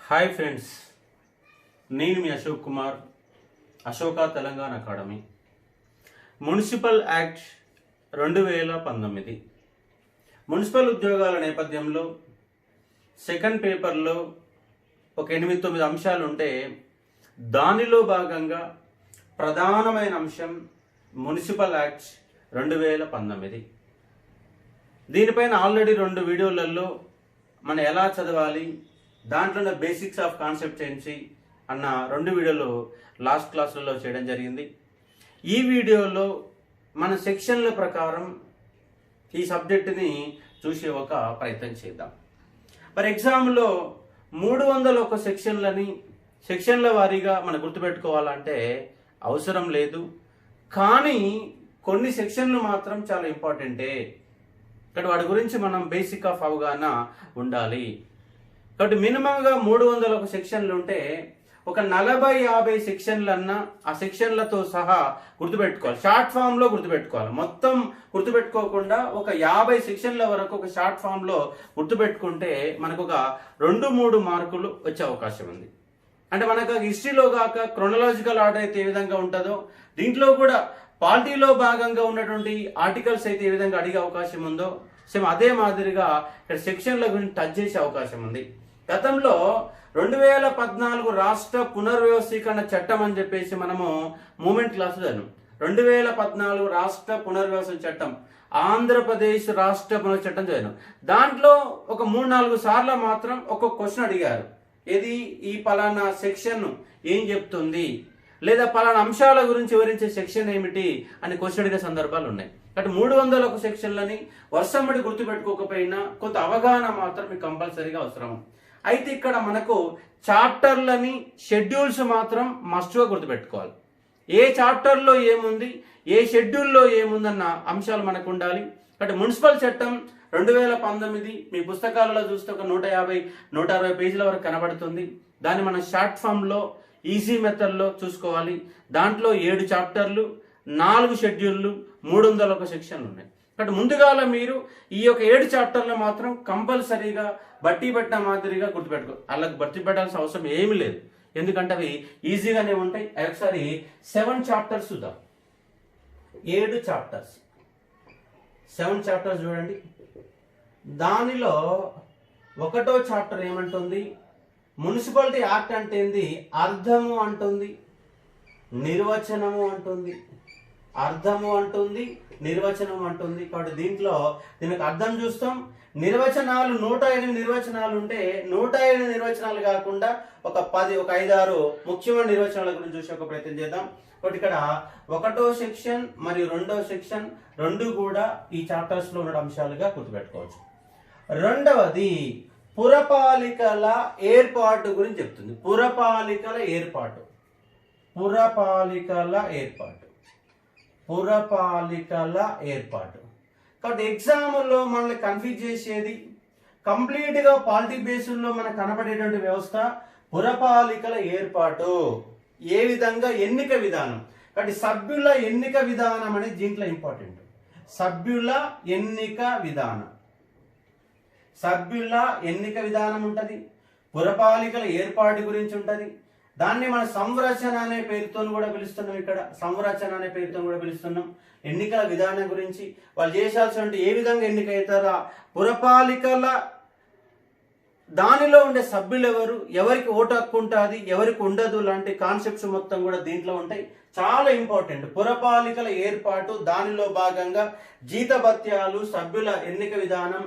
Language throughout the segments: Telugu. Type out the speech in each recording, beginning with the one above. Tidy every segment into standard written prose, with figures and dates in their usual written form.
హాయ్ ఫ్రెండ్స్, నేను మీ Ashok Kumar, Ashoka Telangana academy. Municipal act 2019 municipal ఉద్యోగాల నేపథ్యంలో సెకండ్ పేపర్లో ఒక 8-9 అంశాలు ఉంటే దానిలో భాగంగా ప్రధానమైన అంశం మున్సిపల్ యాక్ట్ 2019. దీనిపైన ఆల్రెడీ 2 వీడియోలలో మనం ఎలా చదవాలి, దాంట్లో బేసిక్స్ ఆఫ్ కాన్సెప్ట్ ఏంటి అన్న 2 వీడియోలు లాస్ట్ క్లాసులలో చేయడం జరిగింది. ఈ వీడియోలో మన సెక్షన్ల ప్రకారం ఈ సబ్జెక్టుని చూసే ఒక ప్రయత్నం చేద్దాం. మరి ఎగ్జామ్లో 301 సెక్షన్ల వారీగా మనం గుర్తుపెట్టుకోవాలంటే అవసరం లేదు, కానీ కొన్ని సెక్షన్లు మాత్రం చాలా ఇంపార్టెంటే. ఇక్కడ వాటి గురించి మనం బేసిక్ ఆఫ్ అవగాహన ఉండాలి. కాబట్టి మినిమంగా 301 సెక్షన్లు ఉంటే ఒక 40-50 సెక్షన్లన్నా ఆ సెక్షన్లతో సహా గుర్తుపెట్టుకోవాలి. షార్ట్ ఫామ్లో గుర్తుపెట్టుకోవాలి. మొత్తం గుర్తుపెట్టుకోకుండా ఒక 50 సెక్షన్ల వరకు ఒక షార్ట్ ఫామ్లో గుర్తుపెట్టుకుంటే మనకు ఒక 2-3 మార్కులు వచ్చే అవకాశం ఉంది. అంటే మనకు హిస్టరీలో కాక క్రొనలాజికల్ ఆర్డర్ అయితే ఏ విధంగా ఉంటుందో, దీంట్లో కూడా పాలిటీలో భాగంగా ఉన్నటువంటి ఆర్టికల్స్ అయితే ఏ విధంగా అడిగే అవకాశం ఉందో సేమ్ అదే మాదిరిగా ఇక్కడ సెక్షన్ల గురించి టచ్ చేసే అవకాశం ఉంది. గతంలో 2014 రాష్ట్ర పునర్వ్యవస్థీకరణ చట్టం అని చెప్పేసి మనము మూమెంట్ క్లాసు చదివాం. 2014 రాష్ట్ర పునర్వ్యవస్థ చట్టం, ఆంధ్రప్రదేశ్ రాష్ట్ర పునర్ చట్టం చదివాం. దాంట్లో ఒక 3-4 సార్లు మాత్రం ఒక్కొక్క క్వశ్చన్ అడిగారు. ఏది ఈ పలానా సెక్షన్ ఏం చెప్తుంది, లేదా పలానా అంశాల గురించి వివరించే సెక్షన్ ఏమిటి అని క్వశ్చన్ అడిగే సందర్భాలు ఉన్నాయి. కాబట్టి 301 సెక్షన్లని వర్షంబడి గుర్తుపెట్టుకోకపోయినా కొంత అవగాహన మాత్రం మీకు కంపల్సరీగా అవసరం. అయితే ఇక్కడ మనకు చాప్టర్లని షెడ్యూల్స్ మాత్రం మస్ట్గా గుర్తుపెట్టుకోవాలి. ఏ చాప్టర్లో ఏముంది, ఏ షెడ్యూల్లో ఏముందన్న అంశాలు మనకు ఉండాలి. కాబట్టి మున్సిపల్ చట్టం 2019 మీ పుస్తకాలలో చూస్తే ఒక 150-160 పేజీల వరకు కనబడుతుంది. దాన్ని మనం షార్ట్ ఫామ్లో ఈజీ మెథడ్లో చూసుకోవాలి. దాంట్లో 7 చాప్టర్లు, 4 షెడ్యూళ్ళు, 301 సెక్షన్లు ఉన్నాయి. కాబట్టి ముందుగాల మీరు ఈ యొక్క 7 చాప్టర్లు మాత్రం కంపల్సరీగా బట్టి పెట్టిన మాదిరిగా గుర్తుపెట్టుకో. వాళ్ళకి బట్టి పెట్టాల్సిన అవసరం ఏమీ లేదు, ఎందుకంటే అవి ఈజీగానే ఉంటాయి. ఒకసారి 7 చాప్టర్స్ చూద్దాం. 7 చాప్టర్స్, 7 చాప్టర్స్ చూడండి. దానిలో 1వ చాప్టర్ ఏమంటుంది, మున్సిపాలిటీ యాక్ట్ అంటే ఏంది, అర్థము అంటుంది, నిర్వచనము అంటుంది, అర్థము అంటుంది, నిర్వచనం అంటుంది. కాబట్టి దీనికి అర్థం చూస్తాం. నిర్వచనాలు 108 నిర్వచనాలు ఉంటే 108 నిర్వచనాలు కాకుండా ఒక 5-6 ముఖ్యమైన నిర్వచనాల గురించి చూసే ఒక ప్రయత్నం చేద్దాం. కాబట్టి ఇక్కడ 1వ సెక్షన్ మరియు 2వ సెక్షన్ 2 కూడా ఈ చాప్టర్స్ లో ఉన్న అంశాలుగా గుర్తుపెట్టుకోవచ్చు. 2వది పురపాలికల ఏర్పాటు గురించి చెప్తుంది. పురపాలికల ఏర్పాటు కాబట్టి ఎగ్జామ్లో మనల్ని కన్ఫ్యూజ్ చేసేది కంప్లీట్ గా పాలిటీ బేస్లో మనకు కనబడేటువంటి వ్యవస్థ పురపాలికల ఏర్పాటు. ఏ విధంగా ఎన్నిక విధానం, కాబట్టి సభ్యుల ఎన్నిక విధానం అనేది దీంట్లో ఇంపార్టెంట్. సభ్యుల ఎన్నిక విధానం ఉంటది, పురపాలికల ఏర్పాటు గురించి ఉంటది. దాన్ని మన సంరచన అనే పేరుతో కూడా పిలుస్తున్నాం. ఇక్కడ సంరచన అనే పేరుతో కూడా పిలుస్తున్నాం. ఎన్నికల విధానం గురించి వాళ్ళు చేయాల్సిన ఏ విధంగా ఎన్నిక అవుతారా, పురపాలికల దానిలో ఉండే సభ్యులు ఎవరు, ఎవరికి ఓటు హక్కు ఉంటుంది, ఎవరికి ఉండదు, లాంటి కాన్సెప్ట్స్ మొత్తం కూడా దీంట్లో ఉంటాయి. చాలా ఇంపార్టెంట్. పురపాలికల ఏర్పాటు, దానిలో భాగంగా జీతభత్యాలు, సభ్యుల ఎన్నిక విధానం,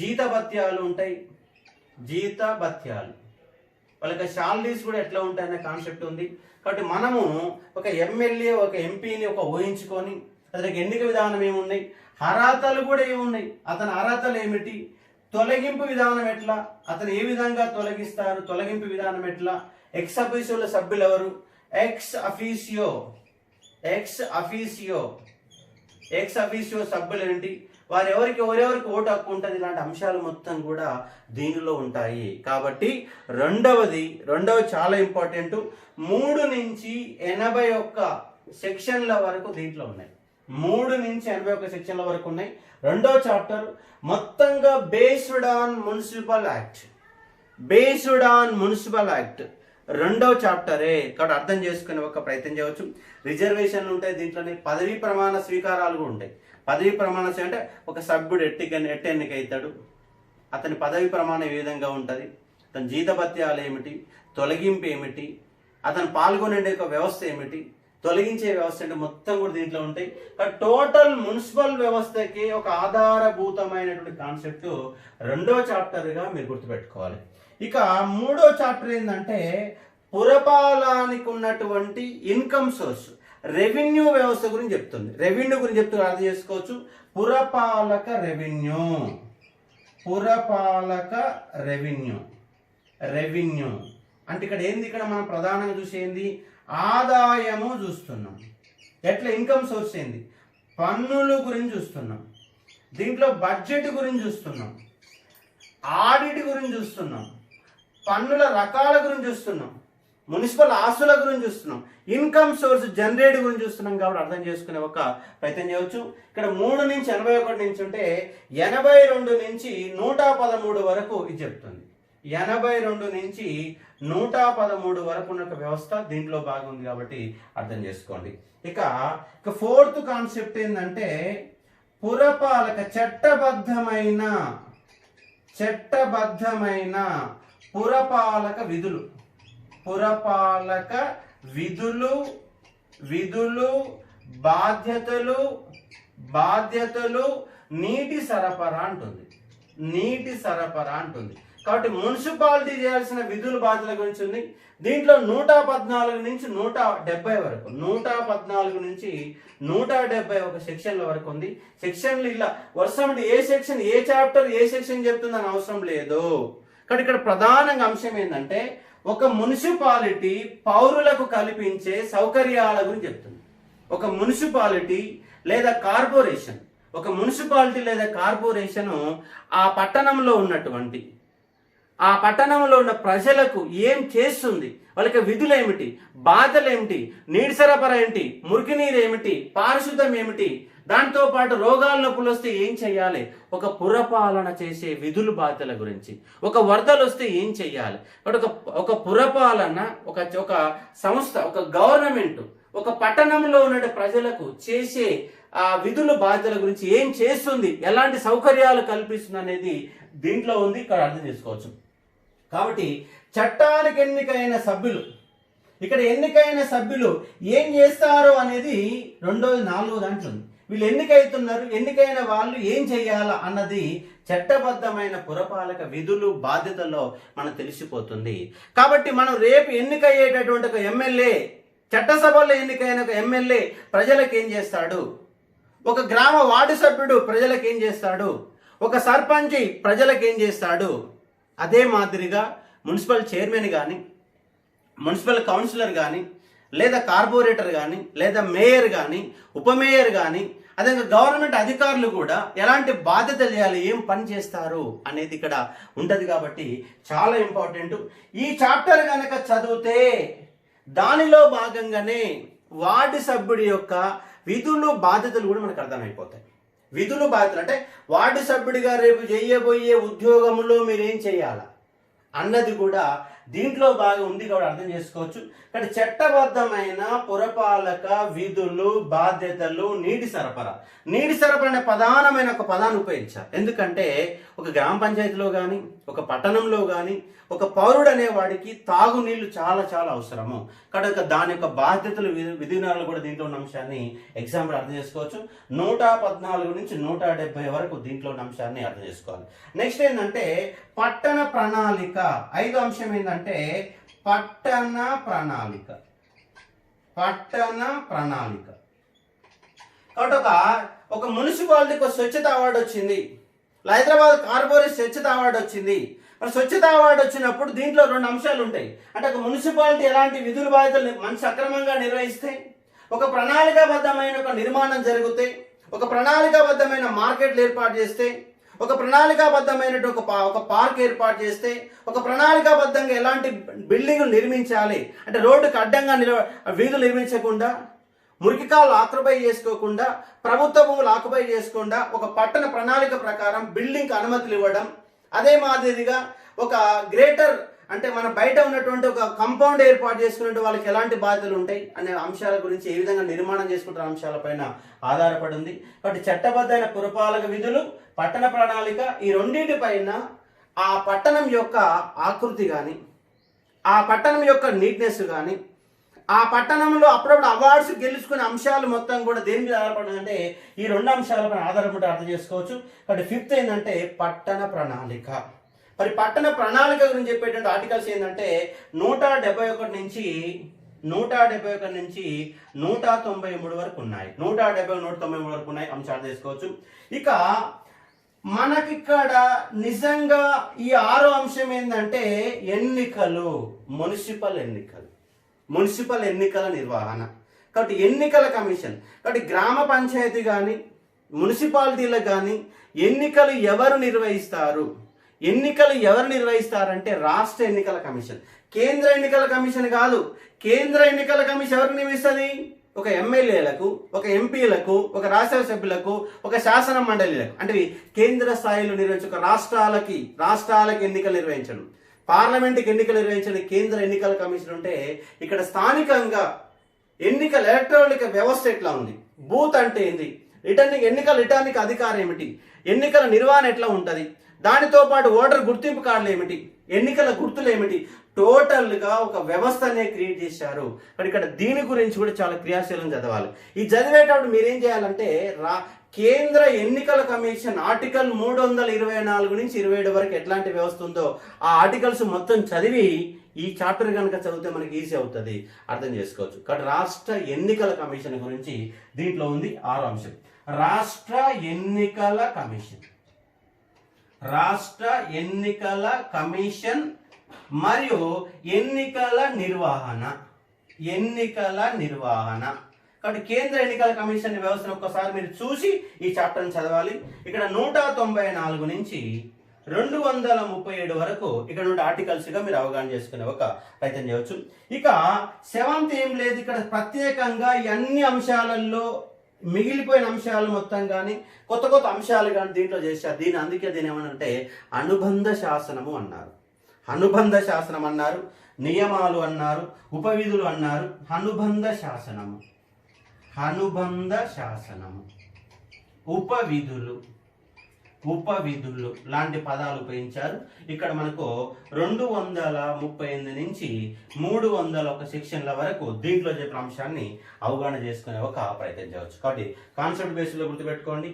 జీతభత్యాలు ఉంటాయి. జీతభత్యాలు వాళ్ళకి శాలరీస్ కూడా ఎట్లా ఉంటాయనే కాన్సెప్ట్ ఉంది. కాబట్టి మనము ఒక ఎమ్మెల్యే, ఒక ఎంపీని ఊహించుకొని అతనికి ఎన్నిక విధానం ఏమున్నాయి, అర్హతలు కూడా ఏమున్నాయి, అతని అర్హతలు ఏమిటి, తొలగింపు విధానం ఎట్లా, అతను ఏ విధంగా తొలగిస్తారు, తొలగింపు విధానం ఎట్లా, ఎక్స్ అఫీషియోల సభ్యులు ఎవరు, ఎక్స్ అఫీషియో సభ్యులు ఏంటి, ఎవరెవరికి ఓటు హక్కు ఉంటుంది, ఇలాంటి అంశాలు మొత్తం కూడా దీనిలో ఉంటాయి. కాబట్టి రెండవ చాలా ఇంపార్టెంట్. 3 నుంచి 81 సెక్షన్ల వరకు దీంట్లో ఉన్నాయి. 3 నుంచి 81 సెక్షన్ల వరకు ఉన్నాయి. 2వ చాప్టర్ మొత్తంగా based on municipal act. Based on municipal act రెండో చాప్టరే. కాబట్టి అర్థం చేసుకునే ఒక ప్రయత్నం చేయవచ్చు. రిజర్వేషన్లు ఉంటాయి, దీంట్లోనే పదవీ ప్రమాణ స్వీకారాలు కూడా ఉంటాయి. పదవీ ప్రమాణ అంటే ఒక సభ్యుడు ఎట్టి ఎన్నికవుతాడు, అతని పదవీ ప్రమాణం ఏ విధంగా ఉంటుంది, అతని జీతభత్యాలు ఏమిటి, తొలగింపు ఏమిటి, అతను పాల్గొనే ఒక వ్యవస్థ ఏమిటి, తొలగించే వ్యవస్థ అంటే మొత్తం కూడా దీంట్లో ఉంటాయి. టోటల్ మున్సిపల్ వ్యవస్థకి ఒక ఆధారభూతమైనటువంటి కాన్సెప్ట్ రెండో చాప్టర్గా మీరు గుర్తుపెట్టుకోవాలి. ఇక మూడో చాప్టర్ ఏంటంటే పురపాలనకు ఉన్నటువంటి ఇన్కమ్ సోర్స్, రెవెన్యూ వ్యవస్థ గురించి చెప్తుంది. రెవెన్యూ గురించి చెప్తూ అర్థం చేసుకోవచ్చు. పురపాలక రెవెన్యూ, పురపాలక రెవెన్యూ, రెవెన్యూ అంటే ఇక్కడ ఏంది, ఇక్కడ మనం ప్రధానంగా చూసేది ఆదాయము చూస్తున్నాం. ఎట్లా ఇన్కమ్ సోర్స్ ఏంది, పన్నులు గురించి చూస్తున్నాం, దీంట్లో బడ్జెట్ గురించి చూస్తున్నాం, ఆడిట్ గురించి చూస్తున్నాం, పన్నుల రకాల గురించి చూస్తున్నాం, మున్సిపల్ ఆస్తుల గురించి చూస్తున్నాం, ఇన్కమ్ సోర్స్ జనరేట్ గురించి చూస్తున్నాం. కాబట్టి అర్థం చేసుకునే ఒక ప్రయత్నం చేయవచ్చు. ఇక్కడ 3 నుంచి 81 నుంచి ఉంటే 82 నుంచి 113 వరకు ఇది చెప్తుంది. 82 నుంచి 113 వరకు ఉన్న వ్యవస్థ దీంట్లో బాగా ఉంది కాబట్టి అర్థం చేసుకోండి. ఇక ఫోర్త్ కాన్సెప్ట్ ఏంటంటే పురపాలక చట్టబద్ధమైన పురపాలక విధులు, పురపాలక విధులు బాధ్యతలు నీటి సరఫరా అంటుంది, నీటి సరఫరా అంటుంది. కాబట్టి మున్సిపాలిటీ చేయాల్సిన విధులు బాధ్యతల గురించి ఉంది. దీంట్లో 114 నుంచి 170 వరకు, 114 నుంచి 170 ఒక సెక్షన్ల వరకు ఉంది. సెక్షన్లు ఇలా వర్షం ఏ సెక్షన్ ఏ చాప్టర్ ఏ సెక్షన్ చెప్తుందని అవసరం లేదు. కానీ ఇక్కడ ప్రధానంగా అంశం ఏంటంటే ఒక మున్సిపాలిటీ పౌరులకు కల్పించే సౌకర్యాల గురించి చెప్తుంది. ఒక మున్సిపాలిటీ లేదా కార్పొరేషన్, ఒక మున్సిపాలిటీ లేదా కార్పొరేషన్ ఆ పట్టణంలో ఉన్నటువంటి ఆ పట్టణంలో ఉన్న ప్రజలకు ఏం చేస్తుంది, వాళ్ళకి విధులు ఏమిటి, బాధలు ఏమిటి, నీటి సరఫరా ఏంటి, మురికి నీరు ఏమిటి, పారిశుద్ధం ఏమిటి, దాంతో పాటు రోగాల నొప్పులు వస్తే ఏం చేయాలి, ఒక పురపాలన చేసే విధులు బాధ్యతల గురించి, ఒక వరదలు వస్తే ఏం చేయాలి, ఒక పురపాలన ఒక సంస్థ ఒక గవర్నమెంట్ ఒక పట్టణంలో ఉన్న ప్రజలకు చేసే ఆ విధులు బాధ్యతల గురించి ఏం చేస్తుంది, ఎలాంటి సౌకర్యాలు కల్పిస్తుంది అనేది దీంట్లో ఉంది. ఇక్కడ అర్థం చేసుకోవచ్చు. కాబట్టి చట్టానికి ఎన్నికైన సభ్యులు, ఇక్కడ ఎన్నికైన సభ్యులు ఏం చేస్తారు అనేది 4వ దాంట్లో ఉంది. వీళ్ళు ఎన్నికైతున్నారు, ఎన్నికైన వాళ్ళు ఏం చెయ్యాలా అన్నది చట్టబద్ధమైన పురపాలక విధులు బాధ్యతల్లో మనకు తెలిసిపోతుంది. కాబట్టి మనం రేపు ఎన్నికయ్యేటటువంటి ఒక ఎమ్మెల్యే, చట్టసభలో ఎన్నికైన ఒక ఎమ్మెల్యే ప్రజలకు ఏం చేస్తాడు, ఒక గ్రామ వార్డు సభ్యుడు ప్రజలకు ఏం చేస్తాడు, ఒక సర్పంచి ప్రజలకు ఏం చేస్తాడు, అదే మాదిరిగా మున్సిపల్ చైర్మన్ కానీ, మున్సిపల్ కౌన్సిలర్ కానీ, లేదా కార్పొరేటర్ కానీ, లేదా మేయర్ కానీ, ఉప మేయర్ కానీ, అదే గవర్నమెంట్ అధికారులు కూడా ఎలాంటి బాధ్యతలు చేయాలి, ఏం పని చేస్తారు అనేది ఇక్కడ ఉంటుంది. కాబట్టి చాలా ఇంపార్టెంట్. ఈ చాప్టర్ కనుక చదివితే దానిలో భాగంగానే వార్డు సభ్యుడి యొక్క విధులు బాధ్యతలు కూడా మనకు అర్థమైపోతాయి. విధులు బాధ్యతలు అంటే వార్డు సభ్యుడిగా రేపు చేయబోయే ఉద్యోగంలో మీరేం చేయాలా అన్నది కూడా దీంట్లో బాగా ఉంది కాబట్టి అర్థం చేసుకోవచ్చు. కానీ చట్టబద్ధమైన పురపాలక విధులు బాధ్యతలు నీటి సరఫరా అనే ప్రధానమైన ఒక పదాన్ని ఉపయోగించారు. ఎందుకంటే ఒక గ్రామ పంచాయతీలో కానీ, ఒక పట్టణంలో కానీ ఒక పౌరుడు అనేవాడికి తాగునీళ్లు చాలా చాలా అవసరము. కాబట్టి దాని యొక్క బాధ్యతలు విధానాలు కూడా దీంట్లో ఉన్న అంశాన్ని ఎగ్జాంపుల్ అర్థం చేసుకోవచ్చు. 114 నుంచి 170 వరకు దీంట్లో ఉన్న అంశాన్ని అర్థం చేసుకోవాలి. నెక్స్ట్ ఏంటంటే పట్టణ ప్రణాళిక. 5వ అంశం ఏంటంటే పట్టణ ప్రణాళిక. కాబట్టి ఒక మున్సిపాలిటీకి స్వచ్ఛత అవార్డు వచ్చింది, హైదరాబాద్ కార్పొరేషన్ స్వచ్ఛత అవార్డు వచ్చింది. మరి స్వచ్ఛత అవార్డు వచ్చినప్పుడు దీంట్లో 2 అంశాలు ఉంటాయి. అంటే ఒక మున్సిపాలిటీ ఎలాంటి విధులు బాధ్యతలు మంచి సక్రమంగా నిర్వహిస్తే, ఒక ప్రణాళికాబద్ధమైన ఒక నిర్మాణం జరిగితే, ఒక ప్రణాళికాబద్ధమైన మార్కెట్లు ఏర్పాటు చేస్తే, ఒక ప్రణాళికాబద్ధమైన ఒక పార్క్ ఏర్పాటు చేస్తే, ఒక ప్రణాళికాబద్ధంగా ఎలాంటి బిల్డింగులు నిర్మించాలి అంటే రోడ్డుకు అడ్డంగా వీధులు నిర్మించకుండా, మురికికాలు ఆక్యుపై చేసుకోకుండా, ప్రభుత్వ భూములు ఆక్యుపై చేసుకోకుండా ఒక పట్టణ ప్రణాళిక ప్రకారం బిల్డింగ్కి అనుమతులు ఇవ్వడం, అదే మాదిరిగా ఒక గ్రేటర్ అంటే మన బయట ఉన్నటువంటి ఒక కాంపౌండ్ ఏర్పాటు చేసుకున్నట్టు వాళ్ళకి ఎలాంటి బాధ్యతలు ఉంటాయి అనే అంశాల గురించి ఏ విధంగా నిర్మాణం చేసుకుంటున్న అంశాలపైన ఆధారపడి ఉంది. కాబట్టి చట్టబద్ధమైన పురపాలక విధులు, పట్టణ ప్రణాళిక ఈ రెండింటి పైన ఆ పట్టణం యొక్క ఆకృతి కానీ, ఆ పట్టణం యొక్క నీట్నెస్ కానీ, ఆ పట్టణంలో అప్పుడప్పుడు అవార్డ్స్ గెలుచుకునే అంశాలు మొత్తం కూడా దేని మీద ఆధారపడిందంటే ఈ రెండు అంశాలపై ఆధారపడి అర్థం చేసుకోవచ్చు. కాబట్టి ఫిఫ్త్ ఏంటంటే పట్టణ ప్రణాళిక. మరి పట్టణ ప్రణాళిక గురించి చెప్పేటువంటి ఆర్టికల్స్ ఏంటంటే 171 నుంచి 193 వరకు ఉన్నాయి. 170 193 వరకు ఉన్నాయి అంశాలు తీసుకోవచ్చు. ఇక మనకిక్కడ నిజంగా ఈ 6వ అంశం ఏంటంటే ఎన్నికలు, మున్సిపల్ ఎన్నికల నిర్వహణ. కాబట్టి ఎన్నికల కమిషన్. కాబట్టి గ్రామ పంచాయతీ కానీ మున్సిపాలిటీలకు కానీ ఎన్నికలు ఎవరు నిర్వహిస్తారంటే రాష్ట్ర ఎన్నికల కమిషన్, కేంద్ర ఎన్నికల కమిషన్ కాదు. కేంద్ర ఎన్నికల కమిషన్ ఎవరికి నియమిస్తుంది? ఒక ఎమ్మెల్యేలకు, ఒక ఎంపీలకు, ఒక రాజ్యసభ్యులకు, ఒక శాసన మండలిలకు, అంటే కేంద్ర స్థాయిలో నిర్వహించే ఒక రాష్ట్రాలకు ఎన్నికలు నిర్వహించడం, పార్లమెంట్కి ఎన్నికలు నిర్వహించడం కేంద్ర ఎన్నికల కమిషన్ ఉంటే, ఇక్కడ స్థానికంగా ఎన్నికల ఎలక్ట్రానిక్ వ్యవస్థ ఎట్లా ఉంది, బూత్ అంటే ఏంది, రిటర్నింగ్ అధికారం ఏమిటి, ఎన్నికల నిర్వహణ ఎట్లా ఉంటుంది, దానితో పాటు ఓటర్ గుర్తింపు కార్డులు ఏమిటి, ఎన్నికల గుర్తులు ఏమిటి, టోటల్గా ఒక వ్యవస్థనే క్రియేట్ చేశారు. మరి ఇక్కడ దీని గురించి కూడా చాలా క్రియాశీలం చదవాలి. ఈ చదివేటప్పుడు మీరేం చేయాలంటే కేంద్ర ఎన్నికల కమిషన్ ఆర్టికల్ 324 నుంచి 27 వరకు ఎట్లాంటి వ్యవస్థ ఉందో ఆ ఆర్టికల్స్ మొత్తం చదివి ఈ చాప్టర్ కనుక చదివితే మనకి ఈజీ అవుతుంది, అర్థం చేసుకోవచ్చు. కాబట్టి రాష్ట్ర ఎన్నికల కమిషన్ గురించి దీంట్లో ఉంది 6వ అంశం. రాష్ట్ర ఎన్నికల కమిషన్ మరియు ఎన్నికల నిర్వహణ. కాబట్టి కేంద్ర ఎన్నికల కమిషన్ వ్యవస్థను ఒక్కసారి మీరు చూసి ఈ చాప్టర్ని చదవాలి. ఇక్కడ 194 నుంచి 237 వరకు ఇక్కడ నుండి ఆర్టికల్స్ గా మీరు అవగాహన చేసుకునే ఒక ప్రయత్నం చేయవచ్చు. ఇక 7th ఏం లేదు, ఇక్కడ ప్రత్యేకంగా ఈ అన్ని అంశాలలో మిగిలిపోయిన అంశాలు మొత్తం కానీ కొత్త అంశాలు కానీ దీంట్లో చేశారు. అందుకే దీని ఏమనంటే అనుబంధ శాసనం అన్నారు, నియమాలు అన్నారు, ఉపవిధులు అన్నారు, అనుబంధ శాసనము, ఉపవిధులు లాంటి పదాలు ఉపయోగించారు. ఇక్కడ మనకు 238 నుంచి 301 సెక్షన్ల వరకు దీంట్లో చెప్పిన అంశాన్ని అవగాహన చేసుకునే ఒక ప్రయత్నం చేయవచ్చు. కాబట్టి కాన్సెప్ట్ బేస్లో గుర్తుపెట్టుకోండి.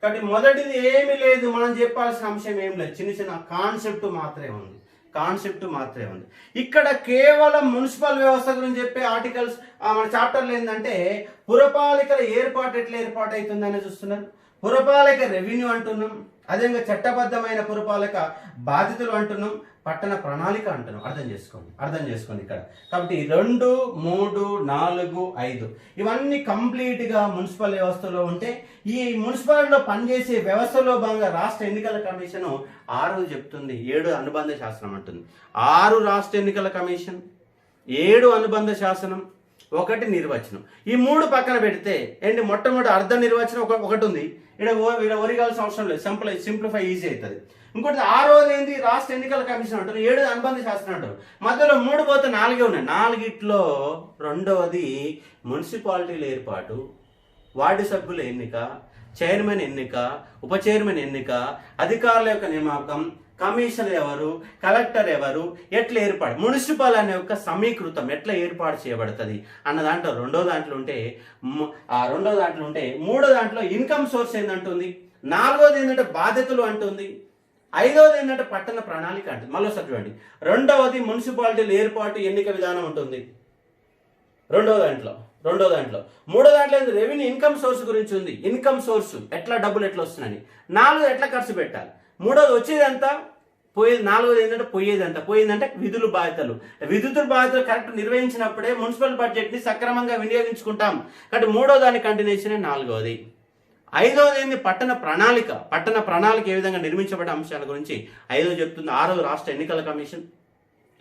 కాబట్టి మొదటిది ఏమి లేదు, మనం చెప్పాల్సిన అంశం ఏం లేదు, చిన్న కాన్సెప్ట్ మాత్రమే ఉంది. ఇక్కడ కేవలం మున్సిపల్ వ్యవస్థ గురించి చెప్పే ఆర్టికల్స్ మన చాప్టర్లు ఏంటంటే పురపాలికల ఏర్పాటు ఎట్లా ఏర్పాటు అవుతుందని చూస్తున్నారు, పురపాలక రెవెన్యూ అంటున్నాం, అదేవిధంగా చట్టబద్ధమైన పురపాలక బాధ్యతలు అంటున్నాం, పట్టణ ప్రణాళిక అంటున్నాం. అర్థం చేసుకోండి ఇక్కడ. కాబట్టి 2, 3, 4, 5 ఇవన్నీ కంప్లీట్ గా మున్సిపల్ వ్యవస్థలో ఉంటే ఈ మున్సిపాలిటీలో పనిచేసే వ్యవస్థలో భాగంగా రాష్ట్ర ఎన్నికల కమిషన్ 6 చెప్తుంది, 7 అనుబంధ శాసనం అంటుంది. 6 రాష్ట్ర ఎన్నికల కమిషన్, 7 అనుబంధ శాసనం, 1 నిర్వచనం. ఈ 3 పక్కన పెడితే ఏంటి, మొట్టమొదటి అర్ధ నిర్వచనం ఒకటి ఉంది, ఇక్కడ ఒరిగాల్సిన అవసరం లేదు, సింప్లిఫై ఈజీ అవుతుంది. ఇంకోటి 6వది ఏంటి, రాష్ట్ర ఎన్నికల కమిషన్ అంటారు, 7 అనుబంధ శాసనం అంటారు, మధ్యలో 3 పోతే 4 ఉన్నాయి. 4ట్లో 2వది మున్సిపాలిటీల ఏర్పాటు, వార్డు సభ్యుల ఎన్నిక, చైర్మన్ ఎన్నిక, ఉప చైర్మన్ ఎన్నిక, అధికారుల యొక్క నియామకం, కమిషనర్ ఎవరు, కలెక్టర్ ఎవరు, ఎట్లా ఏర్పాటు, మున్సిపల్ అనే యొక్క సమీకృతం ఎట్లా ఏర్పాటు చేయబడుతుంది అన్న దాంట్లో రెండో దాంట్లో ఉంటే 3వ దాంట్లో ఇన్కమ్ సోర్స్ ఏంటంటుంది, 4వది ఏంటంటే బాధ్యతలు అంటుంది, 5వది ఏంటంటే పట్టణ ప్రణాళిక అంటుంది. మళ్ళీ చూడండి, 2వది మున్సిపాలిటీల ఏర్పాటు ఎన్నిక విధానం ఉంటుంది రెండో దాంట్లో. 3వ దాంట్లో ఏంటి, రెవెన్యూ ఇన్కమ్ సోర్స్ గురించి ఉంది, ఇన్కమ్ సోర్స్ ఎట్లా డబ్బులు ఎట్లా వస్తున్నాయి, 4 ఎట్లా ఖర్చు పెట్టాలి, 3వది వచ్చేదంతా పోయేది, 4వది ఏంటంటే పోయేదంటే విధుల బాధ్యతలు కరెక్ట్ నిర్వహించినప్పుడే మున్సిపల్ బడ్జెట్ ని సక్రమంగా వినియోగించుకుంటాం. కాబట్టి 3వ దాని కంటిన్యూషన్ 4వది. 5వది ఏంది, పట్టణ ప్రణాళిక ఏ విధంగా నిర్మించబడే అంశాల గురించి 5వ చెప్తుంది. 6వ రాష్ట్ర ఎన్నికల కమిషన్,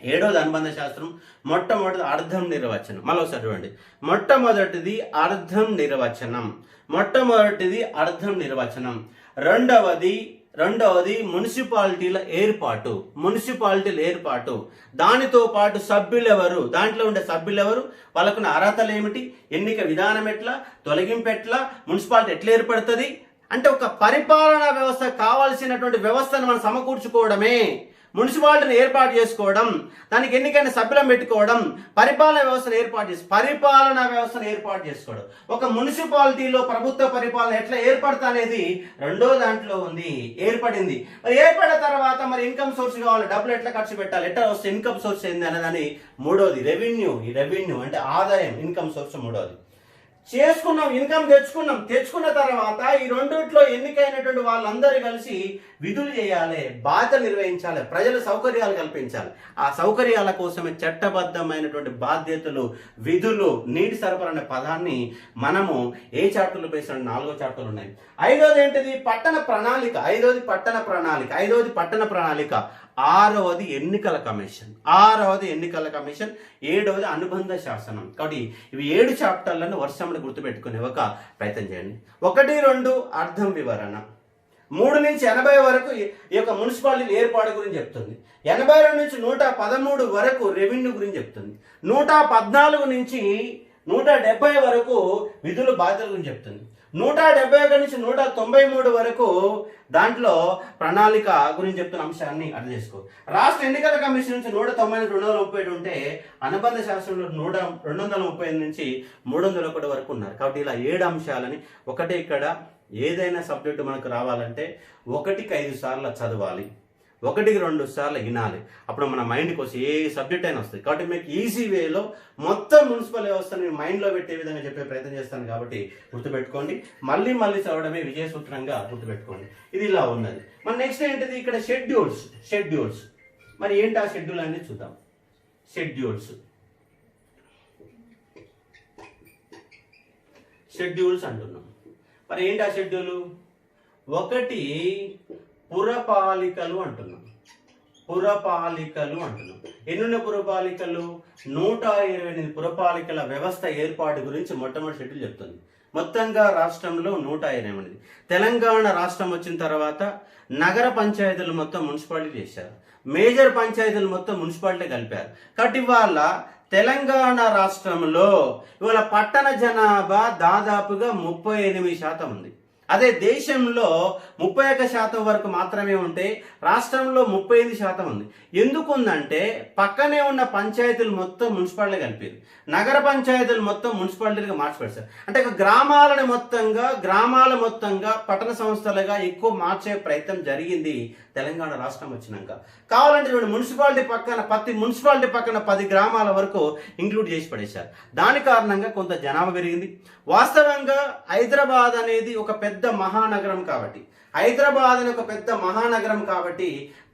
7వది అనుబంధ శాస్త్రం, మొట్టమొదటిది అర్థం నిర్వచనం. మళ్ళీ ఒకసారి చూడండి, మొట్టమొదటిది అర్థం నిర్వచనం, 2వది రెండవది మున్సిపాలిటీల ఏర్పాటు. దానితో పాటు సభ్యులు ఎవరు, దాంట్లో ఉండే సభ్యులు ఎవరు, వాళ్ళకున్న అర్హతలు ఏమిటి, ఎన్నిక విధానం ఎట్లా, తొలగింపు ఎట్లా, మున్సిపాలిటీ ఎట్లా ఏర్పడుతుంది అంటే ఒక పరిపాలనా వ్యవస్థ కావాల్సినటువంటి వ్యవస్థను మనం సమకూర్చుకోవడమే మున్సిపాలిటీని ఏర్పాటు చేసుకోవడం, దానికి ఎన్నికైన సభ్యులను పెట్టుకోవడం, పరిపాలనా వ్యవస్థను ఏర్పాటు చేసుకోవడం. ఒక మున్సిపాలిటీలో ప్రభుత్వ పరిపాలన ఎట్లా ఏర్పడతా అనేది రెండో దాంట్లో ఉంది, ఏర్పడింది. మరి ఏర్పడిన తర్వాత మరి ఇన్కమ్ సోర్స్ కావాలి, డబ్బులు ఎట్లా ఖర్చు పెట్టాలి, ఎట్లా వస్తే ఇన్కమ్ సోర్స్ ఏంది అనేదాన్ని మూడోది రెవెన్యూ. ఈ రెవెన్యూ అంటే ఆదాయం, ఇన్కమ్ సోర్స్ మూడోది. చేసుకున్నాం, ఇన్కమ్ తెచ్చుకున్న తర్వాత ఈ రెండిట్లో ఎన్నికైనటువంటి వాళ్ళందరూ కలిసి విధులు చేయాలి, బాధ్యత నిర్వహించాలి, ప్రజల సౌకర్యాలు కల్పించాలి. ఆ సౌకర్యాల కోసమే చట్టబద్ధమైనటువంటి బాధ్యతలు, విధులు, నీటి సరఫరా అనే పదాన్ని మనము ఏ చాప్టర్లో పేసిన 4వ చాప్టర్లు ఉన్నాయి. ఐదోది ఏంటిది, పట్టణ ప్రణాళిక. ఆరవది ఎన్నికల కమిషన్. ఏడవది అనుబంధ శాసనం. కాబట్టి ఇవి 7 చాప్టర్లను వర్షంలో గుర్తుపెట్టుకునే ఒక ప్రయత్నం చేయండి. 1, 2 అర్థం వివరణ. 3 నుంచి 80 వరకు ఈ యొక్క మున్సిపాలిటీ ఏర్పాటు గురించి చెప్తుంది. 82 నుంచి 113 వరకు రెవెన్యూ గురించి చెప్తుంది. 114 నుంచి 170 వరకు విధులు బాధ్యతల గురించి చెప్తుంది. 171 నుంచి 193 వరకు దాంట్లో ప్రణాళిక గురించి చెప్తున్న అంశాన్ని అర్థం చేసుకో. రాష్ట్ర ఎన్నికల కమిషన్ నుంచి 190 నుంచి 237 ఉంటే అనుబంధ శాస్త్రంలో 235 నుంచి 301 వరకు ఉన్నారు. కాబట్టి ఇలా 7 అంశాలని ఒకటే. ఇక్కడ ఏదైనా సబ్జెక్టు మనకు రావాలంటే 1కి 5 సార్లు చదవాలి, 1కి 2 సార్లు వినాలి. అప్పుడు మన మైండ్కి వచ్చి ఏ సబ్జెక్ట్ అయినా వస్తుంది. కాబట్టి మీకు ఈజీ వేలో మొత్తం మున్సిపల్ వ్యవస్థని మైండ్లో పెట్టే విధంగా చెప్పే ప్రయత్నం చేస్తాను. కాబట్టి గుర్తుపెట్టుకోండి, మళ్ళీ చదవడమే విజయ సూత్రంగా గుర్తుపెట్టుకోండి. ఇది ఇలా ఉన్నది. మన నెక్స్ట్ ఏంటిది, ఇక్కడ షెడ్యూల్స్. మరి ఏంటి ఆ షెడ్యూల్ అనేది చూద్దాం. షెడ్యూల్స్ అంటున్నాం. మరి ఏంటి ఆ షెడ్యూల్? 1 పురపాలికలు అంటున్నాం. ఎన్నున్న పురపాలికలు? 128 పురపాలికల వ్యవస్థ ఏర్పాటు గురించి మొట్టమొదటి షెడ్యూల్ చెప్తుంది. మొత్తంగా రాష్ట్రంలో 128. తెలంగాణ రాష్ట్రం వచ్చిన తర్వాత నగర పంచాయతీలు మొత్తం మున్సిపాలిటీ చేశారు, మేజర్ పంచాయతీలు మొత్తం మున్సిపాలిటీ కలిపారు. కాబట్టి ఇవాళ తెలంగాణ రాష్ట్రంలో ఇవాళ పట్టణ జనాభా దాదాపుగా 38% ఉంది. అదే దేశంలో 31% వరకు మాత్రమే ఉంటే రాష్ట్రంలో 38% ఉంది. ఎందుకు ఉందంటే పక్కనే ఉన్న పంచాయతీలు మొత్తం మున్సిపాలిటీ కలిపారు, నగర పంచాయతీలు మొత్తం మున్సిపాలిటీగా మార్చిపెడతారు. అంటే గ్రామాల మొత్తంగా పట్టణ సంస్థలుగా ఎక్కువ మార్చే ప్రయత్నం జరిగింది తెలంగాణ రాష్ట్రం వచ్చినాక. కావాలంటే ప్రతి మున్సిపాలిటీ పక్కన 10 గ్రామాల వరకు ఇంక్లూడ్ చేసి పడేశారు. దాని కారణంగా కొంత జనాభా పెరిగింది. వాస్తవంగా హైదరాబాద్ అనేది ఒక పెద్ద మహానగరం కాబట్టి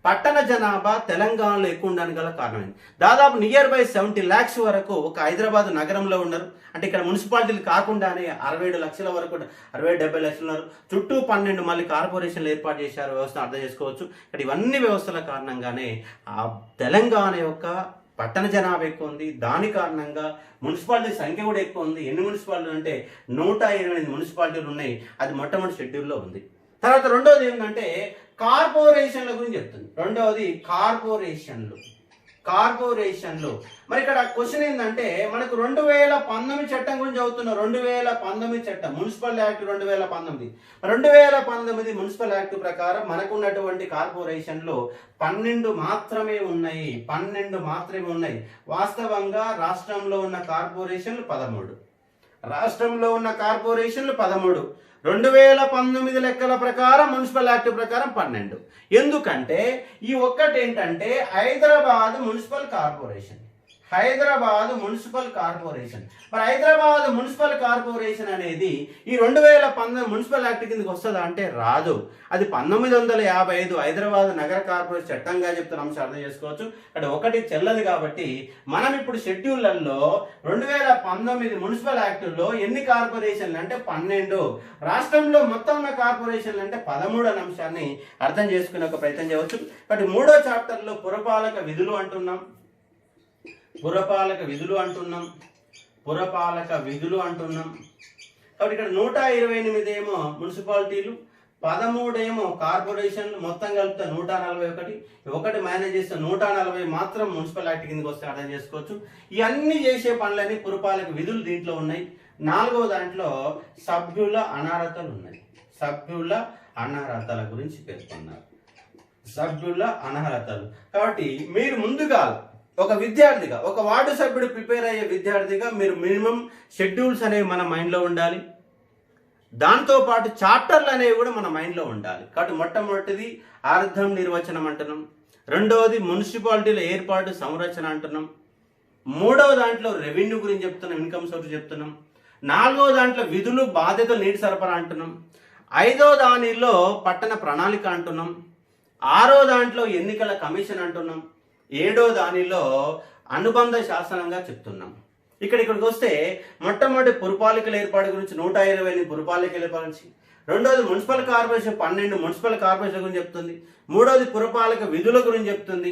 పట్టణ జనాభా తెలంగాణలో ఎక్కువ ఉండడానికి గల కారణమైంది. దాదాపు నియర్ బై 70 lakhs వరకు ఒక హైదరాబాద్ నగరంలో ఉన్నారు. అంటే ఇక్కడ మున్సిపాలిటీలు కాకుండానే 67 లక్షల వరకు, 60-70 లక్షలు ఉన్నారు. చుట్టూ 12 మళ్ళీ కార్పొరేషన్లు ఏర్పాటు చేశారు. వ్యవస్థ అర్థం చేసుకోవచ్చు. ఇక్కడ ఇవన్నీ వ్యవస్థల కారణంగానే ఆ తెలంగాణ యొక్క పట్టణ జనాభా ఎక్కువ ఉంది. దాని కారణంగా మున్సిపాలిటీ సంఖ్య కూడా ఎక్కువ ఉంది. ఎన్ని మున్సిపాలిటీలు అంటే 128 మున్సిపాలిటీలు ఉన్నాయి. అది మొట్టమొదటి షెడ్యూల్లో ఉంది. తర్వాత రెండోది ఏంటంటే కార్పొరేషన్ల గురించి చెప్తుంది. రెండవది కార్పొరేషన్లు. మరి ఇక్కడ క్వశ్చన్ ఏంటంటే మనకు 2019 చట్టం గురించి చదువుతున్నాం. 2019 చట్టం, మున్సిపల్ యాక్ట్ 2019 మున్సిపల్ యాక్ట్ ప్రకారం మనకున్నటువంటి కార్పొరేషన్లు 12 మాత్రమే ఉన్నాయి. వాస్తవంగా రాష్ట్రంలో ఉన్న కార్పొరేషన్లు 13. 2019 లెక్కల ప్రకారం మున్సిపల్ యాక్ట్ ప్రకారం 12. ఎందుకంటే ఈ ఒక్కటి ఏంటంటే హైదరాబాద్ మున్సిపల్ కార్పొరేషన్. మరి హైదరాబాద్ మున్సిపల్ కార్పొరేషన్ అనేది ఈ 2019 మున్సిపల్ యాక్ట్ కిందకి వస్తుందా అంటే రాదు. అది 1955 హైదరాబాద్ నగర కార్పొరేషన్ చట్టంగా చెప్తున్న అంశం అర్థం చేసుకోవచ్చు. అక్కడ ఒకటి చెల్లదు. కాబట్టి మనం ఇప్పుడు షెడ్యూళ్లలో 2019 మున్సిపల్ యాక్టుల్లో ఎన్ని కార్పొరేషన్లు అంటే 12, రాష్ట్రంలో మొత్తం ఉన్న కార్పొరేషన్లు అంటే 13 అనే అంశాన్ని అర్థం చేసుకునే ఒక ప్రయత్నం చేయవచ్చు. కాబట్టి 3వ చాప్టర్లో పురపాలక విధులు అంటున్నాం. కాబట్టి ఇక్కడ 128 ఏమో మున్సిపాలిటీలు, 13 ఏమో కార్పొరేషన్లు, మొత్తం కలిపితే 141, ఒకటి మేనేజ్ చేస్తే 140 మాత్రం మున్సిపల్ యాక్ట్ కిందకి వస్తే అర్థం చేసుకోవచ్చు. ఇవన్నీ చేసే పనులని పురపాలక విధులు దీంట్లో ఉన్నాయి. 4వ దాంట్లో సభ్యుల అనర్హతలు ఉన్నాయి. సభ్యుల అనర్హతల గురించి పేర్కొన్నారు. సభ్యుల అనర్హతలు. కాబట్టి మీరు ముందుగా ఒక విద్యార్థిగా, ఒక వార్డు సభ్యుడు ప్రిపేర్ అయ్యే విద్యార్థిగా మీరు మినిమం షెడ్యూల్స్ అనేవి మన మైండ్లో ఉండాలి. దాంతోపాటు చాప్టర్లు అనేవి కూడా మన మైండ్లో ఉండాలి. కాబట్టి మొట్టమొదటిది అర్థం నిర్వచనం అంటున్నాం. రెండవది మున్సిపాలిటీల ఏర్పాటు సంరచన అంటున్నాం. 3వ దాంట్లో రెవెన్యూ గురించి చెప్తున్నాం, ఇన్కమ్ సోర్స్ చెప్తున్నాం. 4వ దాంట్లో విధులు బాధ్యతలు నీటి సరఫరా అంటున్నాం. 5వ దానిలో పట్టణ ప్రణాళిక అంటున్నాం. 6వ దాంట్లో ఎన్నికల కమిషన్ అంటున్నాం. 7వ దానిలో అనుబంధ శాసనంగా చెప్తున్నాం. ఇక్కడికి వస్తే మొట్టమొదటి పురపాలికల ఏర్పాటు గురించి 120 పురపాలికల ఏర్పాటు గురించి, రెండవది మున్సిపల్ కార్పొరేషన్ 12 మున్సిపల్ కార్పొరేషన్ గురించి చెప్తుంది. 3వది పురపాలక విధుల గురించి చెప్తుంది.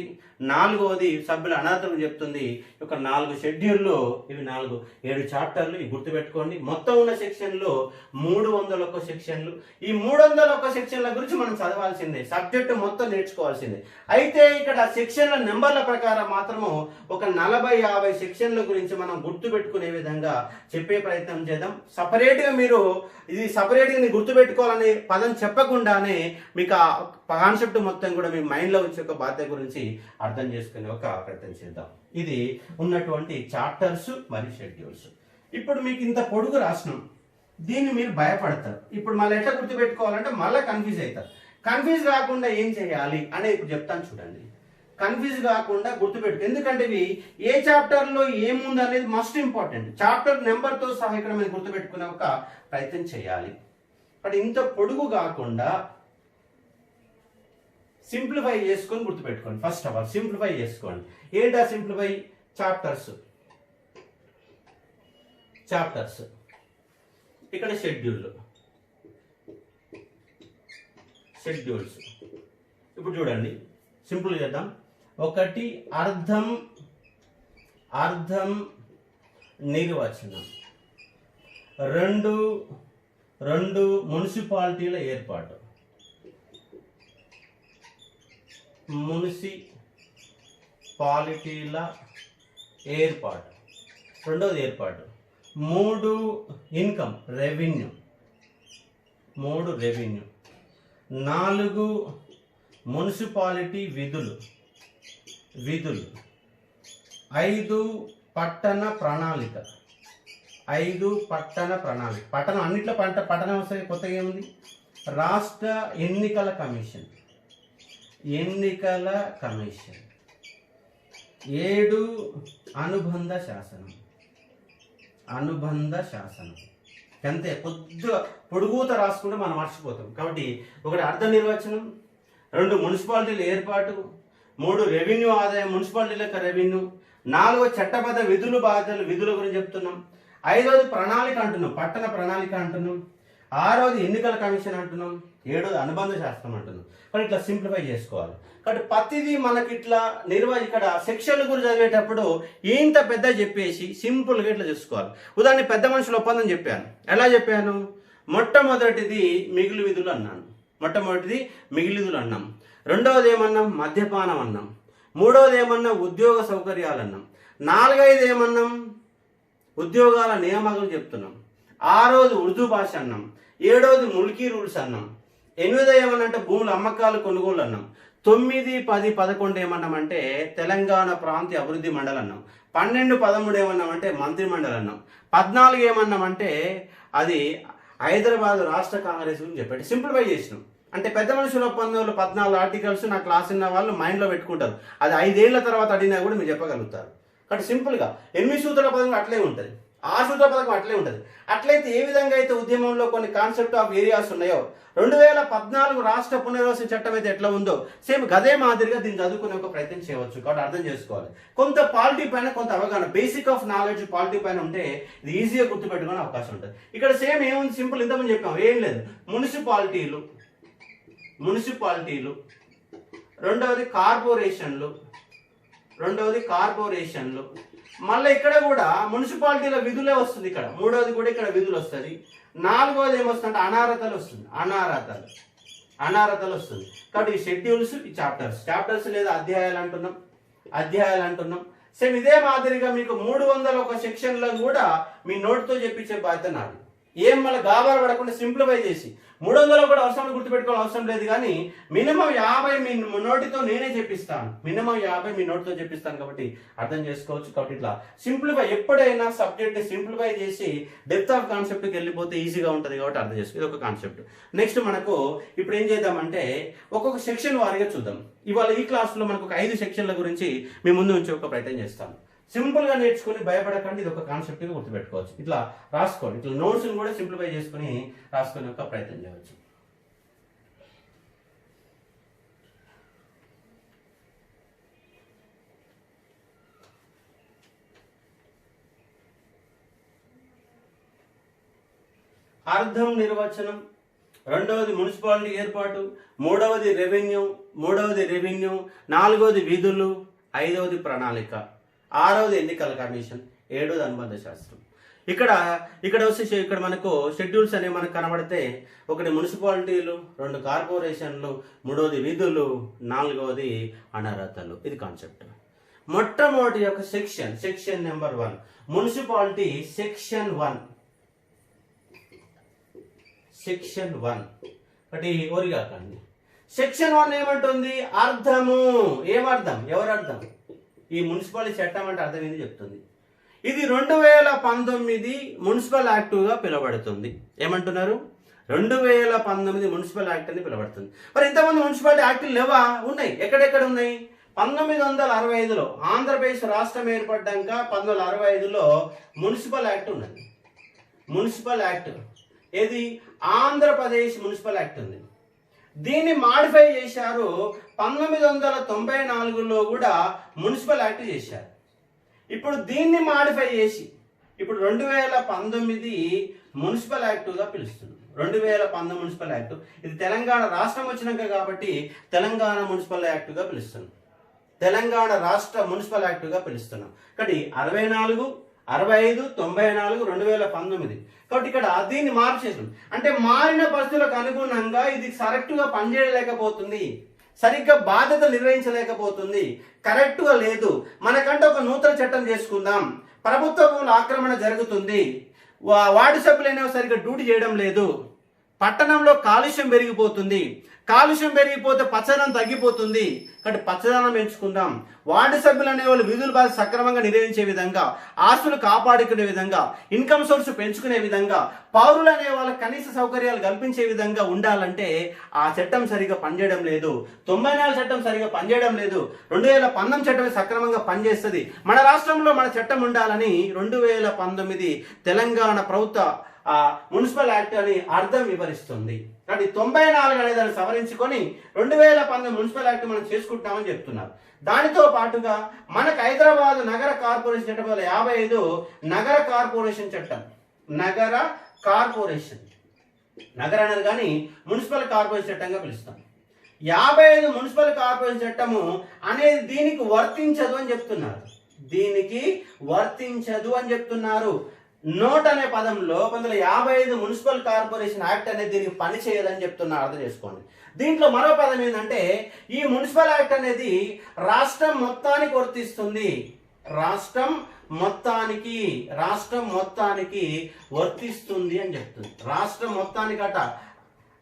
4వది సభ్యుల అనర్హత గురించి చెప్తుంది. ఒక 4 షెడ్యూల్లో ఇవి 7 చాప్టర్లు ఇవి గుర్తుపెట్టుకోండి. మొత్తం ఉన్న సెక్షన్లు 301 సెక్షన్లు. ఈ 301 సెక్షన్ల గురించి మనం చదవాల్సిందే, సబ్జెక్టు మొత్తం నేర్చుకోవాల్సిందే. అయితే ఇక్కడ సెక్షన్ల నెంబర్ల ప్రకారం మాత్రము ఒక 40-50 సెక్షన్ల గురించి మనం గుర్తుపెట్టుకునే విధంగా చెప్పే ప్రయత్నం చేద్దాం. సపరేట్గా మీరు ఇది సపరేట్గా గుర్తుపెట్టుకోవాలనే పదం చెప్పకుండానే మీకు ఆ కాన్సెప్ట్ మొత్తం కూడా మీ మైండ్లో వచ్చే ఒక బాధ్యత గురించి అర్థం చేసుకునే ఒక ప్రయత్నం చేద్దాం. ఇది ఉన్నటువంటి చాప్టర్స్ మరియు షెడ్యూల్స్. ఇప్పుడు మీకు ఇంత పొడుగు రాసినాం, దీన్ని మీరు భయపడతారు. ఇప్పుడు మళ్ళీ ఎట్లా గుర్తుపెట్టుకోవాలంటే మళ్ళీ కన్ఫ్యూజ్ అవుతారు. కన్ఫ్యూజ్ కాకుండా ఏం చేయాలి అనేది ఇప్పుడు చెప్తాను చూడండి. కన్ఫ్యూజ్ కాకుండా గుర్తుపెట్టు, ఎందుకంటే ఇవి ఏ చాప్టర్లో ఏముంది అనేది మస్ట్ ఇంపార్టెంట్. చాప్టర్ నెంబర్తో సహా ఇక్కడ మీరు గుర్తుపెట్టుకునే ఒక ప్రయత్నం చేయాలి. బట్ ఇంత పొడుగు కాకుండా సింప్లిఫై చేసుకొని గుర్తుపెట్టుకోండి. ఫస్ట్ ఆఫ్ ఆల్ సింప్లిఫై చేసుకోండి. ఏంటా సింప్లిఫై? చాప్టర్స్. ఇక్కడ షెడ్యూల్స్. ఇప్పుడు చూడండి, సింపుల్ చేద్దాం. 1 అర్థం నిర్వచనం. 2 మున్సిపాలిటీల ఏర్పాటు. రెండోది ఏర్పాటు. 3 ఇన్కమ్ రెవెన్యూ. 4 మున్సిపాలిటీ విధులు. 5 పట్టణ ప్రణాళిక. పట్టణం అన్నిట్లో పట్టణం వస్తే కొత్తగా ఏముంది? రాష్ట్ర ఎన్నికల కమిషన్. 7 అనుబంధ శాసనం. అంతే, కొద్దిగా పొడుగుత రాసుకుంటే మనం మర్చిపోతాం. కాబట్టి 1 అర్థ నిర్వచనం, 2 మున్సిపాలిటీల ఏర్పాటు, 3 రెవెన్యూ ఆదాయం, మున్సిపాలిటీల రెవెన్యూ, 4 చట్టబద్ధ విధులు బాధ్యతలు, విధుల గురించి చెప్తున్నాం. 5వది ప్రణాళిక అంటున్నాం, పట్టణ ప్రణాళిక అంటున్నాం. 6వది ఎన్నికల కమిషన్ అంటున్నాం. 7వది అనుబంధ శాస్త్రం అంటున్నాం. కానీ ఇట్లా సింప్లిఫై చేసుకోవాలి. కాబట్టి ప్రతిదీ మనకి ఇట్లా ఇక్కడ సెక్షన్ల గురించి చదివేటప్పుడు ఇంత పెద్ద చెప్పేసి సింపుల్గా ఇట్లా చూసుకోవాలి. ఉదాహరణ పెద్ద మనుషుల ఒప్పందం చెప్పాను. ఎలా చెప్పాను? మొట్టమొదటిది మిగులు విధులు అన్నాను. రెండవది ఏమన్నాం? మద్యపానం అన్నాం. 3వది ఏమన్నాం? ఉద్యోగ సౌకర్యాలు అన్నాం. 4, 5 ఏమన్నాం? ఉద్యోగాల నియామకాలు చెప్తున్నాం. 6వది ఉర్దూ భాష అన్నాం. 7వది ముల్కీ రూల్స్ అన్నాం. 8 ఏమన్నంటే భూముల అమ్మకాలు కొనుగోలు అన్నాం. 9, 10, 11 ఏమన్నామంటే తెలంగాణ ప్రాంతీయ అభివృద్ధి మండలి అన్నాం. 12, 13 ఏమన్నామంటే మంత్రి మండలి అన్నాం. 14 ఏమన్నామంటే అది హైదరాబాద్ రాష్ట్ర కాంగ్రెస్ గురించి చెప్పండి. సింప్లిఫై చేసినాం. అంటే పెద్ద మనుషుల ఒప్పందంలో 14 ఆర్టికల్స్ నా క్లాస్ ఉన్న వాళ్ళు మైండ్లో పెట్టుకుంటారు. అది 5 ఏళ్ల తర్వాత అడిగినా కూడా మీరు చెప్పగలుగుతారు. కాబట్టి సింపుల్గా 8 సూత్రాల పథకం అట్లే ఉంటుంది, 6 సూత్రాల పథకం అట్లే ఉంటుంది. అట్లయితే ఏ విధంగా అయితే ఉద్యమంలో కొన్ని కాన్సెప్ట్ ఆఫ్ ఏరియాస్ ఉన్నాయో 2014 రాష్ట్ర పునర్వసన చట్టం అయితే ఎట్లా ఉందో సేమ్ గదే మాదిరిగా దీన్ని చదువుకునే ఒక ప్రయత్నం చేయవచ్చు. కాబట్టి అర్థం చేసుకోవాలి. కొంత పాలిటీ పైన కొంత అవగాహన, బేసిక్ ఆఫ్ నాలెడ్జ్ పాలిటీ పైన ఉంటే ఇది ఈజీగా గుర్తుపెట్టుకునే అవకాశం ఉంటుంది. ఇక్కడ సేమ్ ఏముంది? సింపుల్, ఇంతకుముందు చెప్పాము, ఏం లేదు. మున్సిపాలిటీలు, రెండవది కార్పొరేషన్లు. మళ్ళీ ఇక్కడ కూడా మున్సిపాలిటీల విధులే వస్తుంది. ఇక్కడ 3వది కూడా ఇక్కడ విధులు వస్తుంది. 4వది ఏమొస్తుందంటే అనర్హతలు వస్తుంది. అనర్హతలు వస్తుంది. కాబట్టి ఈ షెడ్యూల్స్, ఈ చాప్టర్స్ లేదా అధ్యాయాలు అంటున్నాం. సేమ్ ఇదే మాదిరిగా మీకు 301 సెక్షన్లో కూడా మీ నోటితో చెప్పించే బాధ్యత నాది. ఏం మళ్ళీ గాబర పడకుండా సింప్లిఫై చేసి 300 కూడా అవసరం గుర్తుపెట్టుకోవాలి అవసరం లేదు, కానీ మినిమం 50 మీ నోటితో నేనే చెప్పిస్తాను. మినిమం 50 మీ నోటితో చెప్పిస్తాను కాబట్టి అర్థం చేసుకోవచ్చు. కాబట్టి ఇట్లా సింప్లిఫై, ఎప్పుడైనా సబ్జెక్ట్ని సింప్లిఫై చేసి డెప్త్ ఆఫ్ కాన్సెప్ట్కి వెళ్ళిపోతే ఈజీగా ఉంటుంది కాబట్టి అర్థం చేసుకో. ఇది ఒక కాన్సెప్ట్. నెక్స్ట్ మనకు ఇప్పుడు ఏం చేద్దామంటే ఒక్కొక్క సెక్షన్ వారిగా చూద్దాం. ఇవాళ ఈ క్లాస్లో మనకు ఒక 5 సెక్షన్ల గురించి మీ ముందు ఉంచి ఒక ప్రయత్నం చేస్తాను. సింపుల్గా నేర్చుకుని భయపడకండి, ఇది ఒక కాన్సెప్ట్గా గుర్తుపెట్టుకోవచ్చు. ఇట్లా రాసుకోండి, ఇట్లా నోట్స్ని కూడా సింప్లిఫై చేసుకుని రాసుకునే ఒక ప్రయత్నం చేయవచ్చు. అర్థం, నిర్వచనం. రెండవది మున్సిపాలిటీ ఏర్పాటు. మూడవది రెవెన్యూ. నాలుగవది విధులు. ఐదవది ప్రణాళిక. ఆరవది ఎన్నికల కమిషన్. ఏడవది అనుబంధ శాస్త్రం. ఇక్కడ వచ్చేసి ఇక్కడ మనకు షెడ్యూల్స్ అనేవి మనకు కనబడితే ఒకటి మున్సిపాలిటీలు, 2 కార్పొరేషన్లు, మూడవది విధులు, నాలుగవది అనర్హతలు. ఇది కాన్సెప్ట్. మొట్టమొదటి యొక్క సెక్షన్ నెంబర్ 1 మున్సిపాలిటీ సెక్షన్ 1 ఒకటి ఓరిగాకండి. సెక్షన్ 1 ఏమంటుంది? అర్థము. ఏమర్థం? ఎవరర్థం? ఈ మున్సిపాలిటీ చట్టం అంటే అర్థం ఏంది చెప్తుంది. ఇది 2019 మున్సిపల్ యాక్టుగా పిలువబడుతుంది. ఏమంటున్నారు? 2019 మున్సిపల్ యాక్ట్ అని పిలువబడుతుంది. మరి ఇంతమంది మున్సిపాలిటీ యాక్టులు లేవా? ఉన్నాయి. ఎక్కడెక్కడ ఉన్నాయి? 1965లో ఆంధ్రప్రదేశ్ రాష్ట్రం ఏర్పడ్డాక 1965లో మున్సిపల్ యాక్ట్ ఉన్నది. మున్సిపల్ యాక్ట్ ఏది? ఆంధ్రప్రదేశ్ మున్సిపల్ యాక్ట్ ఉంది. దీన్ని మాడిఫై చేశారు 1994లో కూడా మున్సిపల్ యాక్ట్ చేశారు. ఇప్పుడు దీన్ని మాడిఫై చేసి ఇప్పుడు 2019 మున్సిపల్ యాక్టుగా పిలుస్తుంది. 2019 మున్సిపల్ యాక్ట్. ఇది తెలంగాణ రాష్ట్రం వచ్చినాక కాబట్టి తెలంగాణ మున్సిపల్ యాక్టుగా పిలుస్తున్నాం. తెలంగాణ రాష్ట్ర మున్సిపల్ యాక్టుగా పిలుస్తున్నాం. కాబట్టి 64, 65, 94, 2019. కాబట్టి ఇక్కడ దీన్ని మార్పు చేసాం. అంటే మారిన పరిస్థితులకు అనుగుణంగా ఇది కరెక్ట్గా పనిచేయలేకపోతుంది, సరిగ్గా బాధ్యత నిర్వహించలేకపోతుంది, కరెక్ట్గా లేదు. మనకంటే ఒక నూతన చట్టం చేసుకుందాం. ప్రభుత్వ భూముల ఆక్రమణ జరుగుతుంది, వార్డు సభ్యులైన సరిగ్గా డ్యూటీ చేయడం లేదు, పట్టణంలో కాలుష్యం పెరిగిపోతుంది, కాలుష్యం పెరిగిపోతే పచ్చదనం తగ్గిపోతుంది. కాబట్టి పచ్చదనం పెంచుకుందాం. వార్డు సభ్యులు అనే వాళ్ళు విధులు బాధ సక్రమంగా నిర్వహించే విధంగా, ఆస్తులు కాపాడుకునే విధంగా, ఇన్కమ్ సోర్స్ పెంచుకునే విధంగా, పౌరులు అనే వాళ్ళకి కనీస సౌకర్యాలు కల్పించే విధంగా ఉండాలంటే ఆ చట్టం సరిగా పనిచేయడం లేదు. 94 చట్టం సరిగా పనిచేయడం లేదు. 2019 చట్టం సక్రమంగా పనిచేస్తుంది. మన రాష్ట్రంలో మన చట్టం ఉండాలని 2019 తెలంగాణ ప్రభుత్వ మున్సిపల్ యాక్ట్ అని అర్థం వివరిస్తుంది. కాబట్టి 94 అనే దాన్ని సవరించుకొని 2019 మున్సిపల్ యాక్ట్ మనం చేసుకుంటామని చెప్తున్నారు. దానితో పాటుగా మనకు హైదరాబాద్ నగర కార్పొరేషన్ చట్టం 55 నగర కార్పొరేషన్ చట్టం. నగర కార్పొరేషన్, నగర అన్నారు కానీ మున్సిపల్ కార్పొరేషన్ చట్టంగా పిలుస్తాం. 55 మున్సిపల్ కార్పొరేషన్ చట్టము అనేది దీనికి వర్తించదు అని చెప్తున్నారు. దీనికి వర్తించదు అని చెప్తున్నారు. నోట్ అనే పదంలో 1955 మున్సిపల్ కార్పొరేషన్ యాక్ట్ అనేది దీనికి పని చేయదని చెప్తున్నారు. అర్థం చేసుకోండి. దీంట్లో మరో పదం ఏంటంటే ఈ మున్సిపల్ యాక్ట్ అనేది రాష్ట్రం మొత్తానికి వర్తిస్తుంది. రాష్ట్రం మొత్తానికి వర్తిస్తుంది అని చెప్తుంది. రాష్ట్రం మొత్తానికట.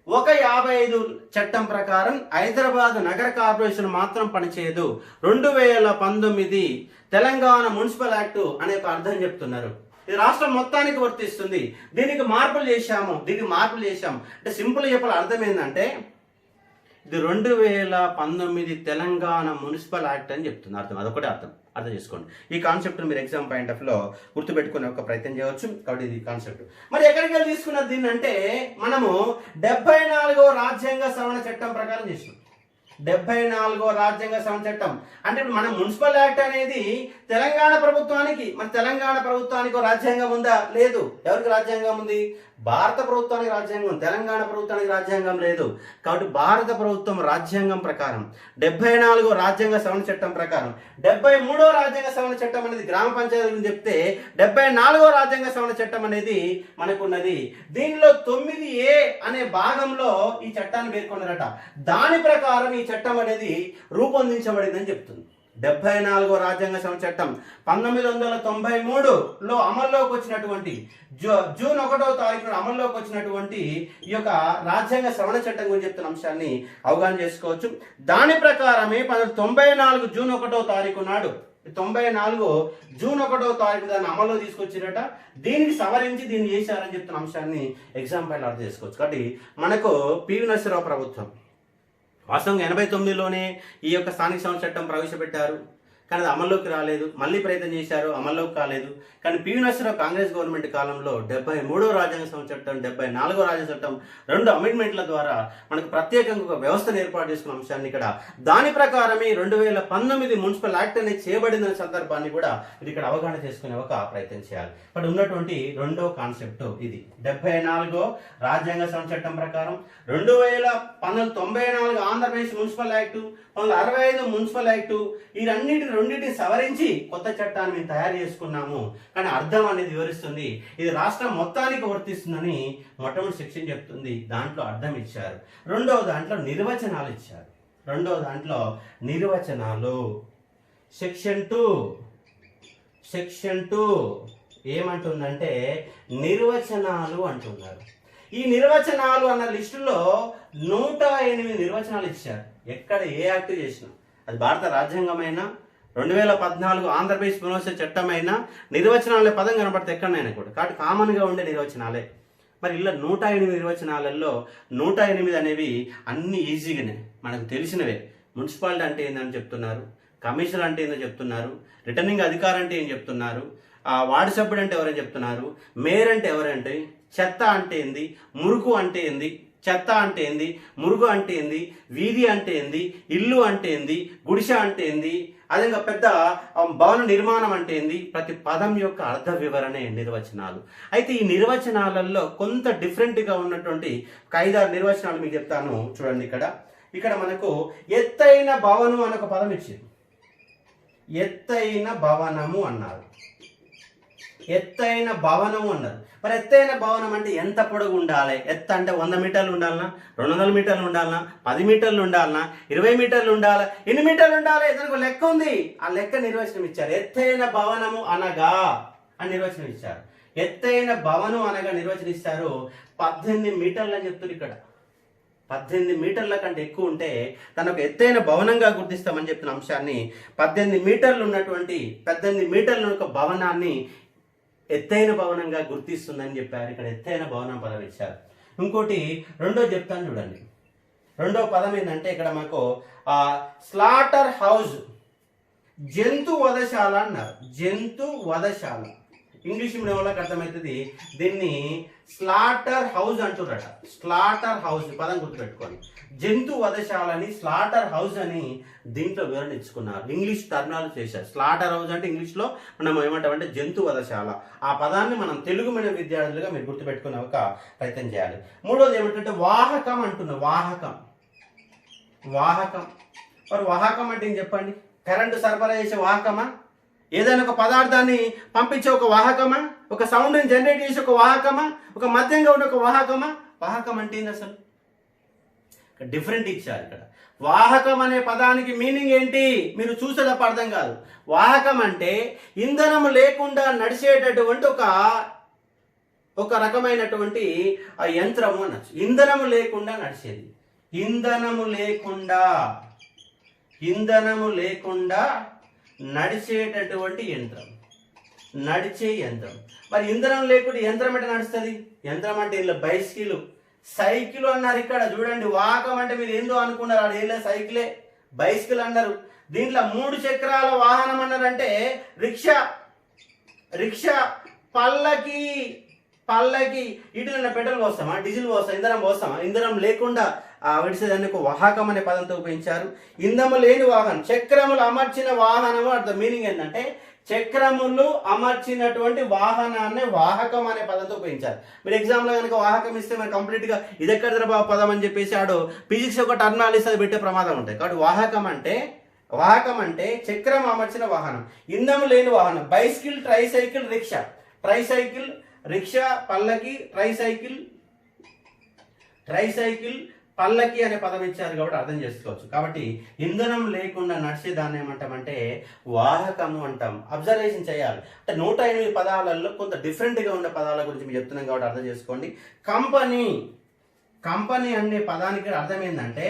ఒక 55 చట్టం ప్రకారం హైదరాబాద్ నగర కార్పొరేషన్ మాత్రం పనిచేయదు. 2019 తెలంగాణ మున్సిపల్ యాక్ట్ అనే ఒక అర్థం చెప్తున్నారు. ఇది రాష్ట్రం మొత్తానికి వర్తిస్తుంది. దీనికి మార్పులు చేశాము. అంటే సింపుల్ చెప్పాలి అర్థం ఏంటంటే ఇది 2019 తెలంగాణ మున్సిపల్ యాక్ట్ అని చెప్తుంది. అదొకటి అర్థం చేసుకోండి. ఈ కాన్సెప్ట్ మీరు ఎగ్జామ్ పాయింట్ ఆఫ్ లో గుర్తుపెట్టుకునే ఒక ప్రయత్నం చేయవచ్చు. కాబట్టి ఇది కాన్సెప్ట్. మరి ఎక్కడికి వెళ్ళి తీసుకున్నది దీన్ని అంటే మనము 74వ రాజ్యాంగ సవరణ చట్టం ప్రకారం చేసినాం. 74వ రాజ్యాంగ సవరణ చట్టం. అంటే ఇప్పుడు మన మున్సిపల్ యాక్ట్ అనేది తెలంగాణ ప్రభుత్వానికి, మన తెలంగాణ ప్రభుత్వానికి రాజ్యాంగం ఉందా? లేదు. ఎవరికి రాజ్యాంగం ఉంది? భారత ప్రభుత్వానికి రాజ్యాంగం, తెలంగాణ ప్రభుత్వానికి రాజ్యాంగం లేదు. కాబట్టి భారత ప్రభుత్వం రాజ్యాంగం ప్రకారం 74వ రాజ్యాంగ సవరణ చట్టం ప్రకారం 73వ రాజ్యాంగ సవరణ చట్టం అనేది గ్రామ పంచాయతీ గురించి చెప్తే 74వ రాజ్యాంగ సవరణ చట్టం అనేది మనకున్నది. దీనిలో 9A అనే భాగంలో ఈ చట్టాన్ని పేర్కొన్నారట. దాని ప్రకారం ఈ చట్టం అనేది రూపొందించబడిందని చెప్తుంది. 74వ రాజ్యాంగ సవరణ చట్టం 1993లో అమల్లోకి వచ్చినటువంటి జూన్ 1వ తారీఖున అమల్లోకి వచ్చినటువంటి ఈ యొక్క రాజ్యాంగ సవరణ చట్టం గురించి చెప్తున్న అంశాన్ని అవగాహన చేసుకోవచ్చు. దాని ప్రకారమే 1994 జూన్ 1వ తారీఖు నాడు 94 జూన్ 1వ తారీఖు దాన్ని అమల్లో తీసుకొచ్చిరట. దీనికి సవరించి దీన్ని చేశారని చెప్తున్న అంశాన్ని ఎగ్జాంపుల్ అర్థం చేసుకోవచ్చు. కాబట్టి మనకు పివి నరసింహరావు ప్రభుత్వం వాస్తవంగా 89లోనే ఈ యొక్క స్థానిక సంస్థ చట్టం ప్రవేశపెట్టారు, కానీ అది అమల్లోకి రాలేదు. మళ్ళీ ప్రయత్నం చేశారు, అమల్లోకి కాలేదు. కానీ పివి నరసింహరావు కాంగ్రెస్ గవర్నమెంట్ కాలంలో 73వ రాజ్యాంగ సవరణ చట్టం, 74వ రాజ్యాంగ చట్టం 2 అమెండ్మెంట్ల ద్వారా మనకు ప్రత్యేకంగా ఒక వ్యవస్థను ఏర్పాటు చేసుకున్న అంశాన్ని ఇక్కడ దాని ప్రకారమే 2019 మున్సిపల్ యాక్ట్ అనేది చేయబడిన సందర్భాన్ని కూడా ఇది ఇక్కడ అవగాహన చేసుకునే ఒక ప్రయత్నం చేయాలి. ఇక్కడ ఉన్నటువంటి రెండో కాన్సెప్ట్ ఇది. 74వ రాజ్యాంగ సవరణ చట్టం ప్రకారం 1994 Andhra Pradesh municipal act, 1965 municipal act, ఈ రెండింటిని సవరించి కొత్త చట్టాన్ని మేము తయారు చేసుకున్నాము. కానీ అర్థం అనేది వివరిస్తుంది, ఇది రాష్ట్రం మొత్తానికి వర్తిస్తుందని మొట్టమొదటి సెక్షన్ చెప్తుంది. దాంట్లో అర్థం ఇచ్చారు. రెండవ దాంట్లో నిర్వచనాలు ఇచ్చారు. సెక్షన్ 2 ఏమంటుందంటే నిర్వచనాలు అంటున్నారు. ఈ నిర్వచనాలు అన్న లిస్టులో 108 నిర్వచనాలు ఇచ్చారు. ఎక్కడ ఏ యాక్ట్ చేసినా, అది భారత రాజ్యాంగమైనా 2014 ఆంధ్రప్రదేశ్ పునర్వస చట్టమైనా నిర్వచనాలే పదం కనపడితే ఎక్కడైనా కూడా. కాబట్టి కామన్గా ఉండే నిర్వచనాలే. మరి ఇలా 108 నిర్వచనాలలో 108 అనేవి అన్ని ఈజీగానే మనకు తెలిసినవే. మున్సిపాలిటీ అంటే ఏందని చెప్తున్నారు, కమిషనర్ అంటే ఏందో చెప్తున్నారు, రిటర్నింగ్ అధికారి అంటే ఏం చెప్తున్నారు, వార్డు సభ్యుడు అంటే ఎవరని చెప్తున్నారు, మేయర్ అంటే ఎవరంటే, చెత్త అంటే ఏంది, మురుగు అంటే ఏంది, చెత్త అంటే ఏంది, మురుగు అంటే ఏంది, వీధి అంటే ఏంది, ఇల్లు అంటే ఏంది, గుడిసె అంటే ఏంది, అదేవిధంగా పెద్ద భవన నిర్మాణం అంటే ఏంది, ప్రతి పదం యొక్క అర్థ వివరణే నిర్వచనాలు. అయితే ఈ నిర్వచనాలలో కొంత డిఫరెంట్గా ఉన్నటువంటి 5-6 నిర్వచనాలు మీకు చెప్తాను చూడండి. ఇక్కడ మనకు ఎత్తైన భవనం అనే ఒక పదం ఇచ్చింది. ఎత్తైన భవనము అన్నారు. ఎత్తైన భవనము అన్నారు. మరి ఎత్తైన భవనం అంటే ఎంత పొడవు ఉండాలి? ఎత్త అంటే 100 మీటర్లు ఉండాలనా, 200 మీటర్లు ఉండాలనా, 10 మీటర్లు ఉండాలనా, 20 మీటర్లు ఉండాలా, ఎన్ని మీటర్లు ఉండాలి? దానికి లెక్క ఉంది. ఆ లెక్క నిర్వచనం ఇచ్చారు. ఎత్తైన భవనము అనగా అని నిర్వచనం ఇచ్చారు. ఎత్తైన భవనం అనగా నిర్వచనం ఇస్తారు 18 మీటర్లు అని చెప్తారు. ఇక్కడ 18 మీటర్ల కంటే ఎక్కువ ఉంటే తనకు ఎత్తైన భవనంగా గుర్తిస్తామని చెప్పిన అంశాన్ని 18 మీటర్లు ఉన్నటువంటి 18 మీటర్ల ఒక భవనాన్ని ఎత్తైన భవనంగా గుర్తిస్తుందని చెప్పారు. ఇక్కడ ఎత్తైన భవనం పదం ఇచ్చారు. ఇంకోటి రెండో చెప్తాను చూడండి. రెండో పదం ఏంటంటే ఇక్కడ మాకు స్లాటర్ హౌస్, జంతు వధశాల అన్నారు. జంతు వధశాల ఇంగ్లీష్ మీడియం వాళ్ళకి అర్థమవుతుంది. దీన్ని స్లాటర్ హౌస్ అంటున్నారట. స్లాటర్ హౌస్ పదం గుర్తుపెట్టుకోండి. జంతు వధశాలని స్లాటర్ హౌస్ అని దీంట్లో వివరణ ఇచ్చుకున్నారు. ఇంగ్లీష్ టర్మినాలు చేశారు. స్లాటర్ హౌస్ అంటే ఇంగ్లీష్లో మనం ఏమంటామంటే జంతు వధశాల. ఆ పదాన్ని మనం తెలుగు మీడియం విద్యార్థులుగా మీరు గుర్తుపెట్టుకునే ఒక ప్రయత్నం చేయాలి. మూడోది ఏమిటంటే వాహకం అంటున్నాం. వాహకం మరి వాహకం అంటే ఏం చెప్పండి? కరెంటు సరఫరా చేసే వాహకమా? ఏదైనా ఒక పదార్థాన్ని పంపించే ఒక వాహకమా? ఒక సౌండ్ని జనరేట్ చేసే ఒక వాహకమా? ఒక మధ్యంగా ఉండే ఒక వాహకమా? వాహకం అంటే ఏంది అసలు? డిఫరెంట్ ఇచ్చారు ఇక్కడ. వాహకం అనే పదానికి మీనింగ్ ఏంటి మీరు చూసే తప్ప అర్థం కాదు. వాహకం అంటే ఇంధనం లేకుండా నడిచేటటువంటి ఒక రకమైనటువంటి యంత్రము అనొచ్చు. ఇంధనము లేకుండా నడిచేది. ఇంధనము లేకుండా నడిచేటటువంటి యంత్రం. నడిచే యంత్రం. మరి ఇంధనం లేకుండా యంత్రం అంటే నడుస్తుంది? యంత్రం అంటే ఇలా బైసికిల్, సైకిల్ అన్నారు. ఇక్కడ చూడండి, వాహకం అంటే మీరు ఏందో అనుకున్నారు, అది ఏం సైకిలే, బైసికిల్ అన్నారు. దీంట్లో 3 చక్రాల వాహనం అన్నారంటే రిక్షా, పల్లకి పల్లకి ఇటున్న పెట్రోల్ పోస్తామా, డీజిల్ పోస్తాం, ఇంధనం పోస్తామా? ఇంధనం లేకుండా విడిసేదాన్ని ఒక వాహకం అనే పదంతో ఉపయోగించారు. ఇంధనం లేని వాహనం, చక్రములు అమర్చిన వాహనము అర్థం. మీనింగ్ ఏంటంటే చక్రములు అమర్చినటువంటి వాహనాన్ని వాహకం అనే పదంతో ఉపయోగించారు. మీరు ఎగ్జామ్లో కనుక వాహకం ఇస్తే మరి కంప్లీట్గా ఇది ఎక్కడ పదం అని చెప్పేసి ఆడు ఫిజిక్స్ ఒక టర్మినాలిస్ అది పెట్టే ప్రమాదం ఉంటాయి. కాబట్టి వాహకం అంటే చక్రం అమర్చిన వాహనం, ఇంధనం లేని వాహనం. Bicycle, tricycle, rickshaw. Tricycle, rickshaw, పల్లకి, ట్రైసైకిల్, పల్లకి అనే పదం ఇచ్చారు కాబట్టి అర్థం చేసుకోవచ్చు. కాబట్టి ఇంధనం లేకుండా నడిచే దాన్ని ఏమంటామంటే వాహకము అంటాం. అబ్జర్వేషన్ చేయాలి. అంటే 108 పదాలలో కొంత డిఫరెంట్గా ఉన్న పదాల గురించి మీరు చెప్తున్నాం కాబట్టి అర్థం చేసుకోండి. కంపెనీ అనే పదానికి అర్థం ఏంటంటే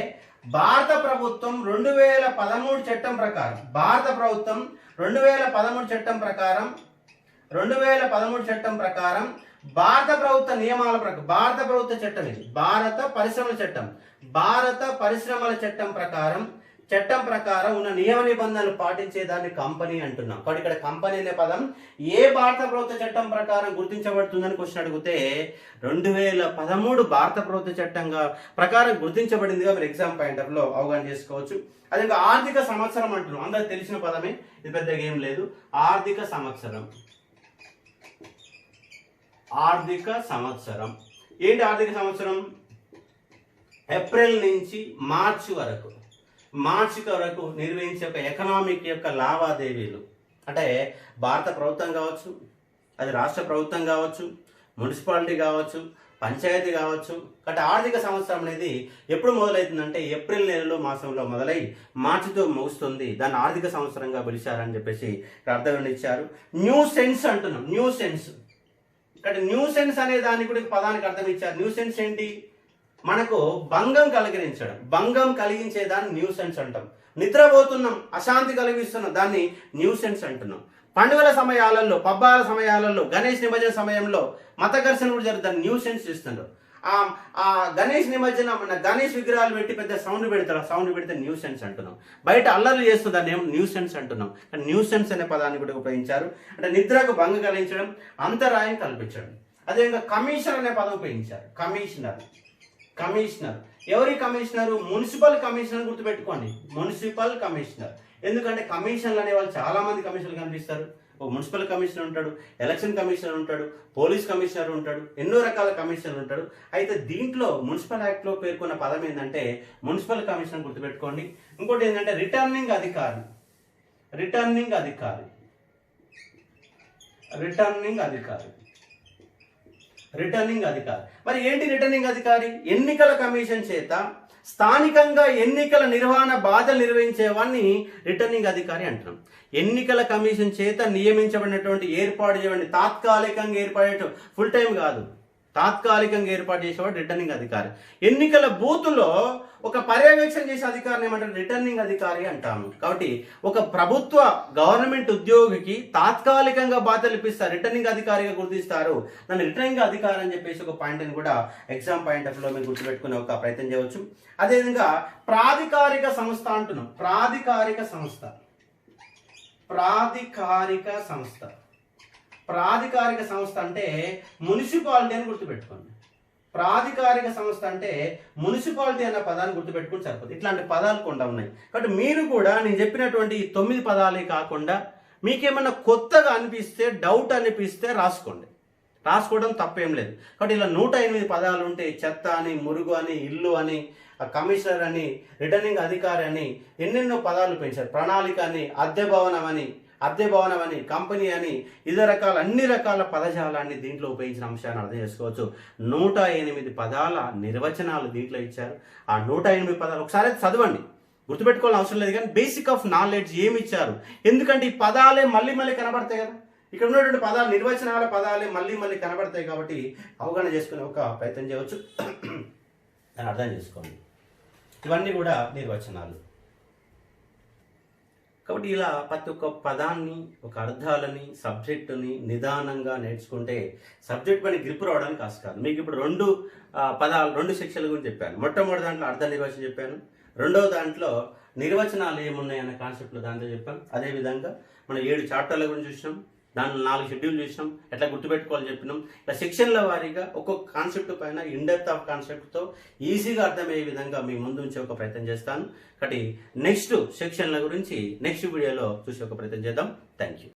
భారత ప్రభుత్వం 2013 చట్టం ప్రకారం, భారత ప్రభుత్వం 2013 చట్టం ప్రకారం భారత ప్రభుత్వ నియమాల ప్రకారం, భారత ప్రభుత్వ చట్టం ఇది, భారత పరిశ్రమల చట్టం ప్రకారం ఉన్న నియమ నిబంధనలు పాటించేదాన్ని కంపెనీ అంటున్నాం. కాబట్టి ఇక్కడ కంపెనీ అనే పదం ఏ భారత ప్రభుత్వ చట్టం ప్రకారం గుర్తించబడుతుందని క్వశ్చన్ అడిగితే 2013 భారత ప్రభుత్వ చట్టంగా ప్రకారం గుర్తించబడిందిగా మీరు ఎగ్జామ్ పాయింట్ ఆఫ్ లో అవగాహన చేసుకోవచ్చు. అదే ఆర్థిక సంవత్సరం అంటున్నాం, అందరికి తెలిసిన పదమే, ఇది పెద్దగా ఏం లేదు. ఆర్థిక సంవత్సరం ఏంటి? ఆర్థిక సంవత్సరం ఏప్రిల్ నుంచి మార్చి వరకు నిర్వహించే ఒక ఎకనామిక్ యొక్క లావాదేవీలు. అంటే భారత ప్రభుత్వం కావచ్చు, అది రాష్ట్ర ప్రభుత్వం కావచ్చు, మున్సిపాలిటీ కావచ్చు, పంచాయతీ కావచ్చు. కాబట్టి ఆర్థిక సంవత్సరం అనేది ఎప్పుడు మొదలవుతుందంటే ఏప్రిల్ నెలలో మాసంలో మొదలై మార్చితో ముగుస్తుంది. దాన్ని ఆర్థిక సంవత్సరంగా పిలిచారని చెప్పేసి అర్థం ఇచ్చారు. న్యూ సెన్స్ అంటున్నాం. ఇక్కడ న్యూ సెన్స్ అనే దానికి కూడా పదానికి అర్థం ఇచ్చారు. న్యూ సెన్స్ ఏంటి? మనకు భంగం కలిగించేదాన్ని న్యూ సెన్స్ అంటాం. నిద్రపోతున్నాం, అశాంతి కలిగిస్తున్నాం, దాన్ని న్యూ సెన్స్ అంటున్నాం. పండుగల సమయాలలో, పబ్బాల సమయాలలో, గణేష్ నిమజ్జన సమయంలో మత ఘర్షణ కూడా జరుగుతుంది, న్యూ సెన్స్ ఇస్తున్నారు. ఆ గణేష్ నిమజ్జనం, గణేష్ విగ్రహాలు పెట్టి పెద్ద సౌండ్ పెడతారు, సౌండ్ పెడితే న్యూ సెన్స్ అంటున్నాం. బయట అల్లర్లు చేస్తుంది, దాన్ని ఏమో న్యూ సెన్స్ అంటున్నాం. న్యూ సెన్స్ అనే పదాన్ని కూడా ఉపయోగించారు. అంటే నిద్రకు భంగం కలిగించడం, అంతరాయం కల్పించడం. అదేవిధంగా కమిషనర్ అనే పదం ఉపయోగించారు. కమిషనర్ ఎవరి కమిషనరు? మున్సిపల్ కమిషనర్ గుర్తుపెట్టుకోండి, మున్సిపల్ కమిషనర్. ఎందుకంటే కమిషనర్లు అనే వాళ్ళు చాలా మంది కమిషనర్లు కనిపిస్తారు. ఓ మున్సిపల్ కమిషనర్ ఉంటాడు, ఎలక్షన్ కమిషనర్ ఉంటాడు, పోలీస్ కమిషనర్ ఉంటాడు, ఎన్నో రకాల కమిషనర్ ఉంటాడు. అయితే దీంట్లో మున్సిపల్ యాక్ట్లో పేర్కొన్న పదం ఏంటంటే మున్సిపల్ కమిషనర్ గుర్తుపెట్టుకోండి. ఇంకోటి ఏంటంటే రిటర్నింగ్ అధికారి. మరి ఏంటి రిటర్నింగ్ అధికారి? ఎన్నికల కమిషన్ చేత స్థానికంగా ఎన్నికల నిర్వహణ బాధ్యతలు నిర్వహించేవాడిని రిటర్నింగ్ అధికారి అంటున్నాం. ఎన్నికల కమిషన్ చేత నియమించబడినటువంటి ఏర్పాటు చేయబడి తాత్కాలికంగా ఏర్పడే, ఫుల్ టైం కాదు, తాత్కాలికంగా ఏర్పాటు చేసేవాడు రిటర్నింగ్ అధికారి. ఎన్నికల బూతులో ఒక పర్యవేక్షణ చేసే అధికారిని ఏమంటారు? రిటర్నింగ్ అధికారి అంటాము. కాబట్టి ఒక ప్రభుత్వ గవర్నమెంట్ ఉద్యోగికి తాత్కాలికంగా బాధ్యతలు ఇప్పిస్తారు, రిటర్నింగ్ అధికారిగా గుర్తిస్తారు. దాన్ని రిటర్నింగ్ అధికారి అని చెప్పేసి ఒక పాయింట్ అని కూడా ఎగ్జామ్ పాయింట్ ఆఫ్ లో మీరు గుర్తుపెట్టుకునే ఒక ప్రయత్నం చేయవచ్చు. అదేవిధంగా ప్రాధికారిక సంస్థ అంటున్నాం. ప్రాధికారిక సంస్థ అంటే మున్సిపాలిటీ అని గుర్తుపెట్టుకోండి. ప్రాధికారిక సంస్థ అంటే మున్సిపాలిటీ అన్న పదాన్ని గుర్తుపెట్టుకుని సరిపోతుంది. ఇట్లాంటి పదాలు కొండ ఉన్నాయి. కాబట్టి మీరు కూడా నేను చెప్పినటువంటి 9 పదాలే కాకుండా మీకేమన్నా కొత్తగా అనిపిస్తే, డౌట్ అనిపిస్తే రాసుకోవడం తప్పేం లేదు. కాబట్టి ఇలా 108 పదాలు ఉంటే చెత్త అని, మురుగు అని, ఇల్లు అని, కమిషనర్ అని, రిటర్నింగ్ అధికారి అని ఎన్నెన్నో పదాలు పెంచారు. ప్రణాళిక అని, అద్దె భవనం అని, కంపెనీ అని, అన్ని రకాల పదజాలాన్ని దీంట్లో ఉపయోగించిన అంశాన్ని అర్థం చేసుకోవచ్చు. 108 పదాల నిర్వచనాలు దీంట్లో ఇచ్చారు. ఆ 108 పదాలు ఒకసారి చదవండి, గుర్తుపెట్టుకోవాల్సిన అవసరం లేదు. కానీ బేసిక్ ఆఫ్ నాలెడ్జ్ ఏమి ఇచ్చారు? ఎందుకంటే ఈ పదాలే మళ్ళీ కనబడతాయి కదా, ఇక్కడ ఉన్నటువంటి పదాలు, నిర్వచనాల పదాలే మళ్ళీ కనబడతాయి. కాబట్టి అవగాహన చేసుకునే ఒక ప్రయత్నం చేయవచ్చు, అని అర్థం చేసుకోండి. ఇవన్నీ కూడా నిర్వచనాలు. కాబట్టి ఇలా ప్రతి ఒక్క పదాన్ని, ఒక అర్థాలని, సబ్జెక్టుని నిదానంగా నేర్చుకుంటే సబ్జెక్ట్ పైన గ్రిప్ రావడానికి ఆస్కారం. మీకు ఇప్పుడు 2 సెక్షన్ల గురించి చెప్పాను. మొట్టమొదటి దాంట్లో అర్థ నిర్వచనం చెప్పాను, రెండవ దాంట్లో నిర్వచనాలు ఏమున్నాయి అనే కాన్సెప్ట్లో దాంట్లో చెప్పాను. అదేవిధంగా మనం 7 చాప్టర్ల గురించి చూసినాం. దాంట్లో 4 షెడ్యూల్ చూసినాం, ఎట్లా గుర్తుపెట్టుకోవాలని చెప్పినాం. ఇలా సెక్షన్ల వారీగా ఒక్కొక్క కాన్సెప్ట్ పైన ఇన్డెప్త్ ఆఫ్ కాన్సెప్ట్తో ఈజీగా అర్థమయ్యే విధంగా మీ ముందు ఉంచే ఒక ప్రయత్నం చేస్తాను. కాబట్టి నెక్స్ట్ సెక్షన్ల గురించి నెక్స్ట్ వీడియోలో చూసే ఒక ప్రయత్నం చేద్దాం. Thank you.